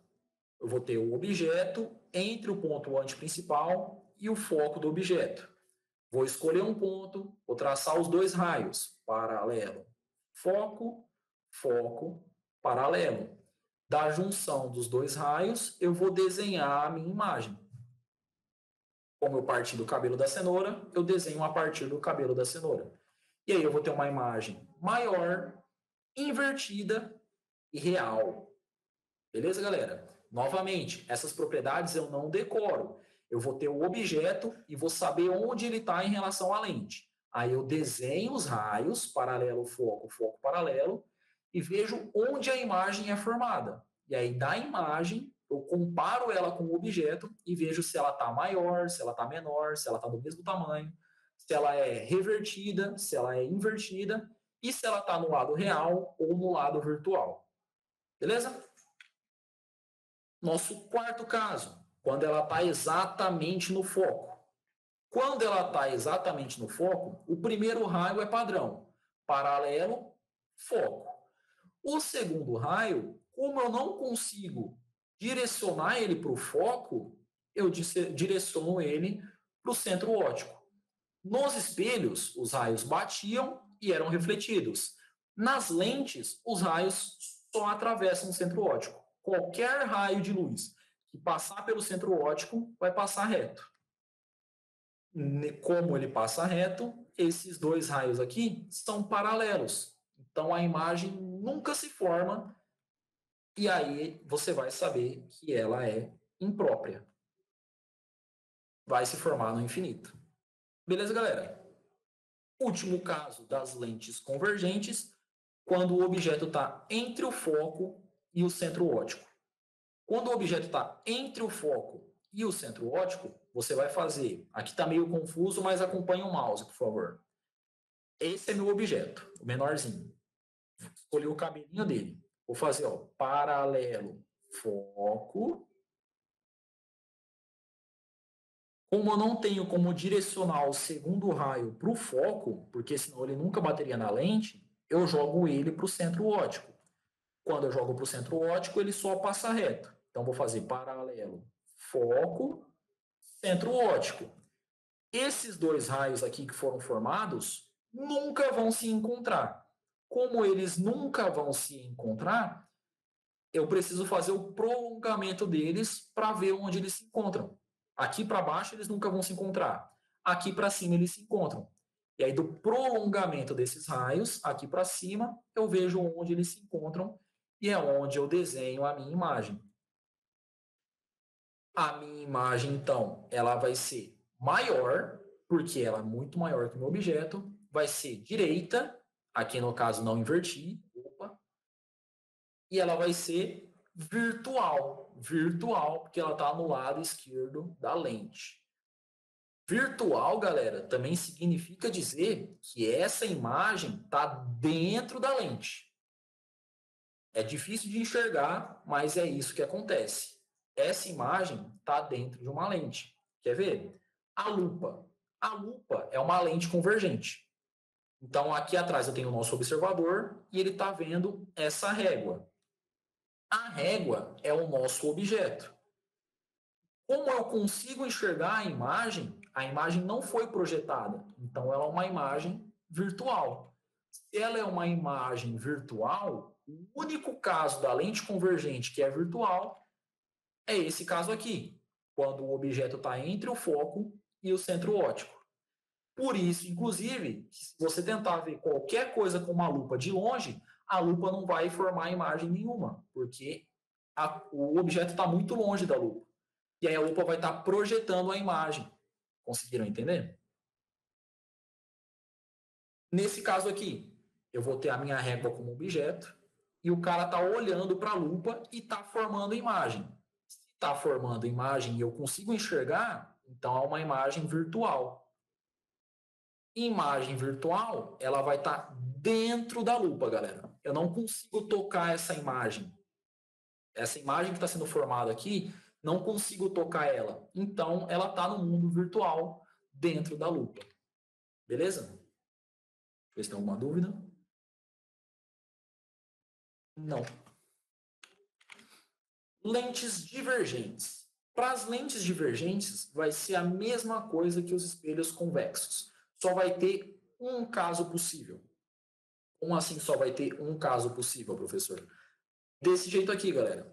eu vou ter o objeto entre o ponto antiprincipal e o foco do objeto. Vou escolher um ponto, vou traçar os dois raios, paralelo, foco, foco, paralelo. Da junção dos dois raios, eu vou desenhar a minha imagem. Como eu parti do cabelo da cenoura, eu desenho a partir do cabelo da cenoura. E aí eu vou ter uma imagem maior, invertida e real. Beleza, galera? Novamente, essas propriedades eu não decoro. Eu vou ter o objeto e vou saber onde ele está em relação à lente. Aí eu desenho os raios, paralelo, foco, foco, paralelo, e vejo onde a imagem é formada. E aí, da imagem, eu comparo ela com o objeto e vejo se ela está maior, se ela está menor, se ela está do mesmo tamanho, se ela é revertida, se ela é invertida e se ela está no lado real ou no lado virtual. Beleza? Nosso quarto caso, quando ela está exatamente no foco. Quando ela está exatamente no foco, o primeiro raio é padrão, paralelo, foco. O segundo raio, como eu não consigo direcionar ele para o foco, eu direciono ele para o centro óptico. Nos espelhos, os raios batiam e eram refletidos. Nas lentes, os raios só atravessam o centro óptico. Qualquer raio de luz que passar pelo centro óptico vai passar reto. Como ele passa reto, esses dois raios aqui são paralelos. Então a imagem nunca se forma e aí você vai saber que ela é imprópria. Vai se formar no infinito. Beleza, galera? Último caso das lentes convergentes, quando o objeto está entre o foco e o centro óptico. Quando o objeto está entre o foco e o centro óptico, você vai fazer... Aqui está meio confuso, mas acompanhe o mouse, por favor. Esse é meu objeto, o menorzinho. Escolhi o cabelinho dele. Vou fazer, ó, paralelo, foco. Como eu não tenho como direcionar o segundo raio para o foco, porque senão ele nunca bateria na lente, eu jogo ele para o centro óptico. Quando eu jogo para o centro óptico, ele só passa reto. Então, vou fazer paralelo, foco, centro óptico. Esses dois raios aqui que foram formados nunca vão se encontrar. Como eles nunca vão se encontrar, eu preciso fazer o prolongamento deles para ver onde eles se encontram. Aqui para baixo eles nunca vão se encontrar. Aqui para cima eles se encontram. E aí do prolongamento desses raios, aqui para cima, eu vejo onde eles se encontram e é onde eu desenho a minha imagem. A minha imagem, então, ela vai ser maior, porque ela é muito maior que o meu objeto, vai ser direita, aqui no caso não inverti, e ela vai ser virtual, porque ela está no lado esquerdo da lente. Virtual, galera, também significa dizer que essa imagem está dentro da lente. É difícil de enxergar, mas é isso que acontece. Essa imagem está dentro de uma lente. Quer ver? A lupa. A lupa é uma lente convergente. Então, aqui atrás eu tenho o nosso observador e ele está vendo essa régua. A régua é o nosso objeto. Como eu consigo enxergar a imagem não foi projetada. Então, ela é uma imagem virtual. Se ela é uma imagem virtual, o único caso da lente convergente que é virtual é esse caso aqui, quando o objeto está entre o foco e o centro óptico. Por isso, inclusive, se você tentar ver qualquer coisa com uma lupa de longe, a lupa não vai formar imagem nenhuma, porque o objeto está muito longe da lupa. E aí a lupa vai estar projetando a imagem. Conseguiram entender? Nesse caso aqui, eu vou ter a minha régua como objeto e o cara está olhando para a lupa e está formando imagem. Se está formando imagem e eu consigo enxergar, então é uma imagem virtual. Imagem virtual, ela vai estar dentro da lupa, galera. Eu não consigo tocar essa imagem. Essa imagem que está sendo formada aqui, não consigo tocar ela. Então, ela está no mundo virtual, dentro da lupa. Beleza? Deixa eu ver se tem alguma dúvida. Não. Lentes divergentes. Para as lentes divergentes, vai ser a mesma coisa que os espelhos convexos. Só vai ter um caso possível. Como assim só vai ter um caso possível, professor? Desse jeito aqui, galera.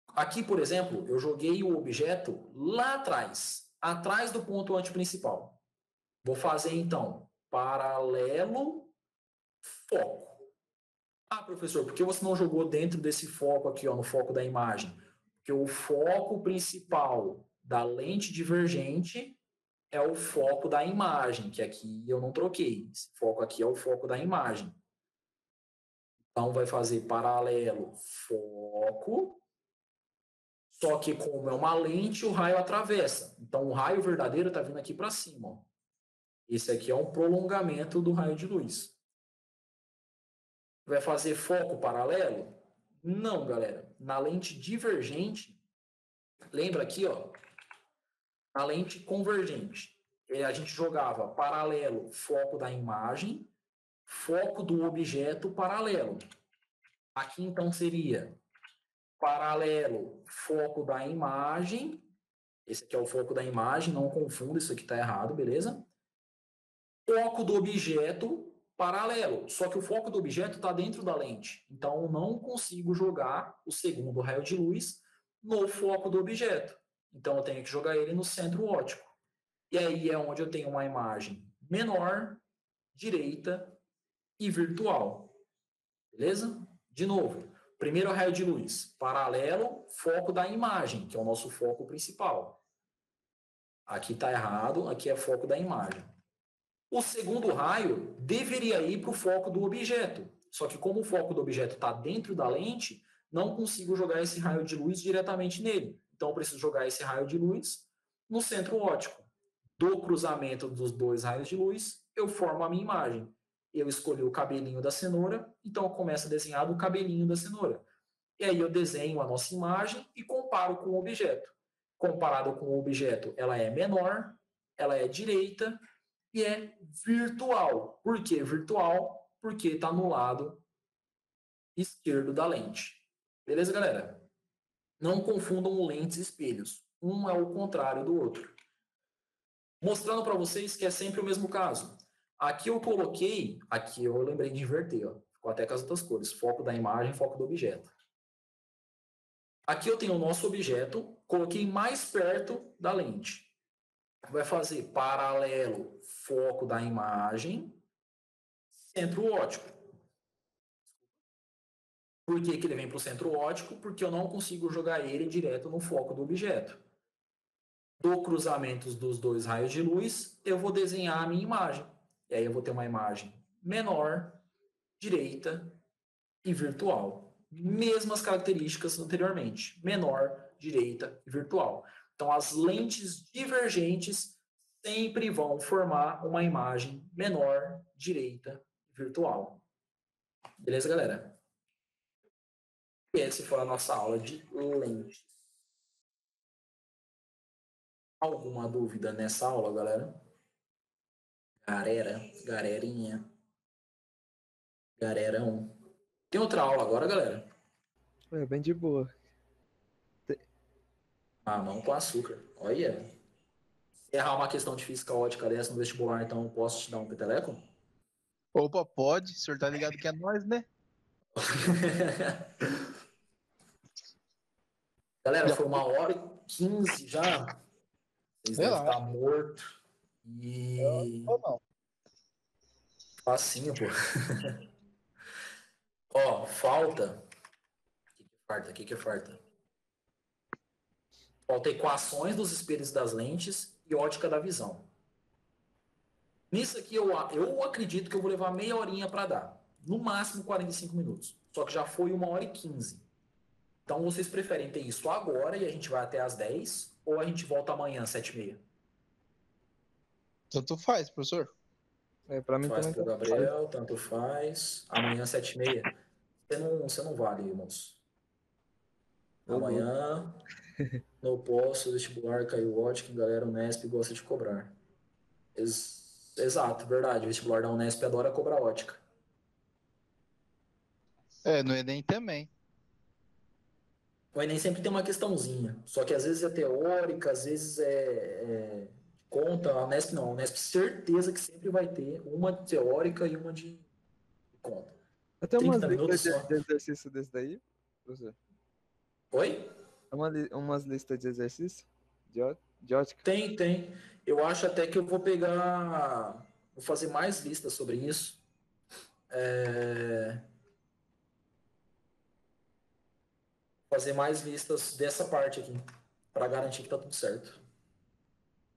Aqui, por exemplo, eu joguei o objeto lá atrás. atrás do ponto antiprincipal. Vou fazer, então, paralelo, foco. Ah, professor, por que você não jogou dentro desse foco aqui, ó, no foco da imagem? Porque o foco principal da lente divergente é o foco da imagem, que aqui eu não troquei. Esse foco aqui é o foco da imagem. Então, vai fazer paralelo, foco, só que como é uma lente, o raio atravessa. Então, o raio verdadeiro está vindo aqui para cima. Ó. Esse aqui é um prolongamento do raio de luz. Vai fazer foco paralelo? Não, galera. Na lente divergente, lembra aqui, ó, na lente convergente, a gente jogava paralelo, foco da imagem, foco do objeto paralelo. Aqui, então, seria paralelo, foco da imagem. Esse aqui é o foco da imagem, não confunda, isso aqui está errado, beleza? Foco do objeto paralelo. Só que o foco do objeto está dentro da lente. Então, eu não consigo jogar o segundo raio de luz no foco do objeto. Então, eu tenho que jogar ele no centro óptico. E aí é onde eu tenho uma imagem menor, direita e virtual. Beleza? De novo, primeiro raio de luz, paralelo, foco da imagem, que é o nosso foco principal. Aqui está errado, aqui é foco da imagem. O segundo raio deveria ir para o foco do objeto. Só que como o foco do objeto está dentro da lente, não consigo jogar esse raio de luz diretamente nele. Então, eu preciso jogar esse raio de luz no centro óptico. Do cruzamento dos dois raios de luz, eu formo a minha imagem. Eu escolhi o cabelinho da cenoura, então eu começo a desenhar o cabelinho da cenoura. E aí eu desenho a nossa imagem e comparo com o objeto. Comparado com o objeto, ela é menor, ela é direita e é virtual. Por que virtual? Porque está no lado esquerdo da lente. Beleza, galera? Não confundam lentes e espelhos. Um é o contrário do outro. Mostrando para vocês que é sempre o mesmo caso. Aqui eu coloquei, aqui eu lembrei de inverter, ó. Ficou até com as outras cores. Foco da imagem, foco do objeto. Aqui eu tenho o nosso objeto, coloquei mais perto da lente. Vai fazer paralelo, foco da imagem, centro óptico. Por que ele vem para o centro óptico? Porque eu não consigo jogar ele direto no foco do objeto. Do cruzamento dos dois raios de luz, eu vou desenhar a minha imagem. E aí eu vou ter uma imagem menor, direita e virtual. Mesmas características anteriormente. Menor, direita e virtual. Então, as lentes divergentes sempre vão formar uma imagem menor, direita e virtual. Beleza, galera? E essa foi a nossa aula de lentes. Alguma dúvida nessa aula, galera? Galerinha, galerão. Tem outra aula agora, galera? É bem de boa. Mamão com açúcar. Olha. Se errar uma questão de física ótica dessa no vestibular, então eu posso te dar um peteleco? Opa, pode. O senhor tá ligado que é nós, né? Galera, foi 1h15 já. Vocês devem estar mortos. E. Ou não. Facinho, pô. Ó, falta. O que é farta? Falta equações dos espelhos das lentes e ótica da visão. Nisso aqui eu acredito que eu vou levar meia horinha para dar. No máximo 45 minutos. Só que já foi 1h15. Então vocês preferem ter isso agora e a gente vai até às 10 ou a gente volta amanhã às 7h30? Tanto faz, professor. Pra mim Faz também pro Gabriel, tanto faz. Amanhã às 7h30. Você não vale, moço. Amanhã, no posto, vestibular, caiu ótica, galera, o Unesp gosta de cobrar. Exato, verdade. O vestibular da Unesp adora cobrar ótica. No Enem também. O Enem sempre tem uma questãozinha. Só que às vezes é teórica, às vezes é conta. A Unesp não. A Unesp certeza que sempre vai ter uma teórica e uma de conta. Até umas 30 minutos listas só. de exercício desse daí, professor? Oi? Umas listas de exercício? De ótica. Tem. Eu acho até que eu vou pegar. Vou fazer mais listas sobre isso. Fazer mais listas dessa parte aqui. Para garantir que tá tudo certo.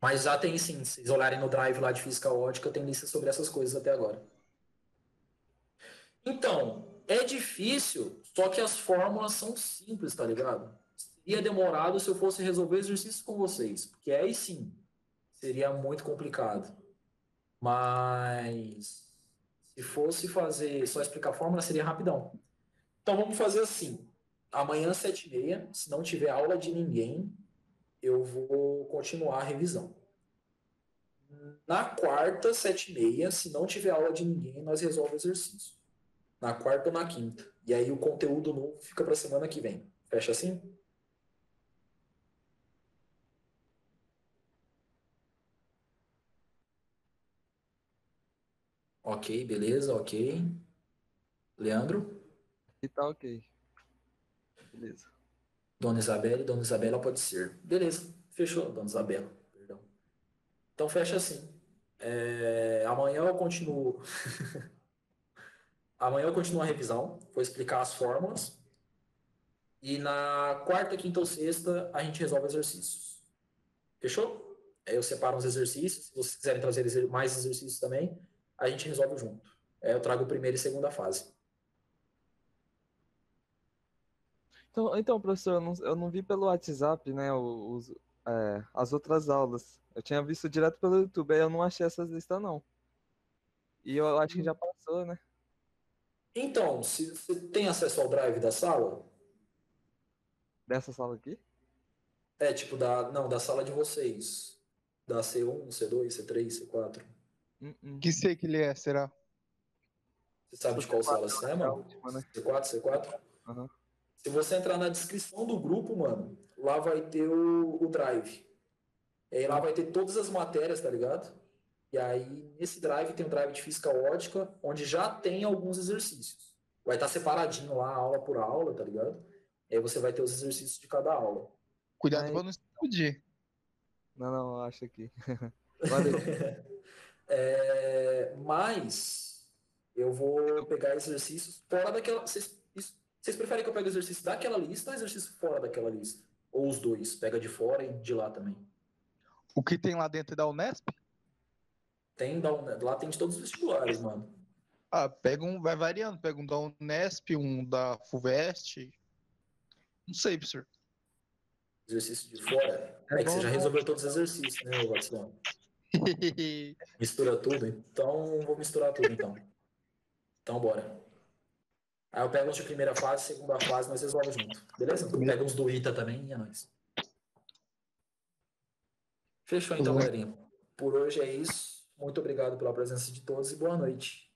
Mas já tem sim. Se vocês olharem no drive lá de física ótica, tem listas sobre essas coisas até agora. Então, é difícil, só que as fórmulas são simples, tá ligado? Seria demorado se eu fosse resolver exercícios com vocês, porque aí sim, seria muito complicado. Mas se fosse fazer, só explicar a fórmula, seria rapidão. Então vamos fazer assim. Amanhã, 7h30, se não tiver aula de ninguém, eu vou continuar a revisão. Na quarta, 7h30, se não tiver aula de ninguém, nós resolvemos o exercício. Na quarta ou na quinta. E aí o conteúdo novo fica para a semana que vem. Fecha assim? Ok, beleza, ok. Leandro? E tá ok. Beleza. Dona Isabela pode ser. Beleza, fechou, Dona Isabela. Perdão. Então fecha assim. Amanhã eu continuo. Amanhã eu continuo a revisão. Vou explicar as fórmulas. E na quarta, quinta ou sexta a gente resolve exercícios. Fechou? Aí eu separo uns exercícios. Se vocês quiserem trazer mais exercícios também, a gente resolve junto. Eu trago primeira e segunda fase. Então, professor, eu não vi pelo WhatsApp, né, as outras aulas. Eu tinha visto direto pelo YouTube, aí eu não achei essas listas, não. E eu acho que já passou, né? Então, se você tem acesso ao drive da sala, Dessa sala aqui? tipo da sala de vocês, da C1, C2, C3, C4. Que sei que ele é, será? Você sabe de qual sala você é, É a mano? última, né? C4, C4? Aham. Se você entrar na descrição do grupo, mano, lá vai ter o drive. E aí lá vai ter todas as matérias, tá ligado? E aí nesse drive tem o drive de física ótica, onde já tem alguns exercícios. Vai estar separadinho lá, aula por aula, tá ligado? E aí você vai ter os exercícios de cada aula. Cuidado Mas- pra não explodir. Não, eu acho aqui. Valeu. Mas eu vou pegar exercícios fora daquela. Vocês preferem que eu pegue exercício daquela lista ou exercício fora daquela lista? Ou os dois? Pega de fora e de lá também. O que tem lá dentro é da Unesp? Lá tem de todos os vestibulares, mano. Ah, pega um, vai variando. Pega um da Unesp, um da FUVEST. Não sei, professor. Exercício de fora. É É que você bom, já né? resolveu todos os exercícios, né, Watson? Mistura tudo? Então, vou misturar tudo, então. Então, bora. Aí eu pego os de primeira fase, segunda fase, nós resolvemos junto. Beleza? Pega uns do ITA também e é nóis. Fechou então, galerinha. Por hoje é isso. Muito obrigado pela presença de todos e boa noite.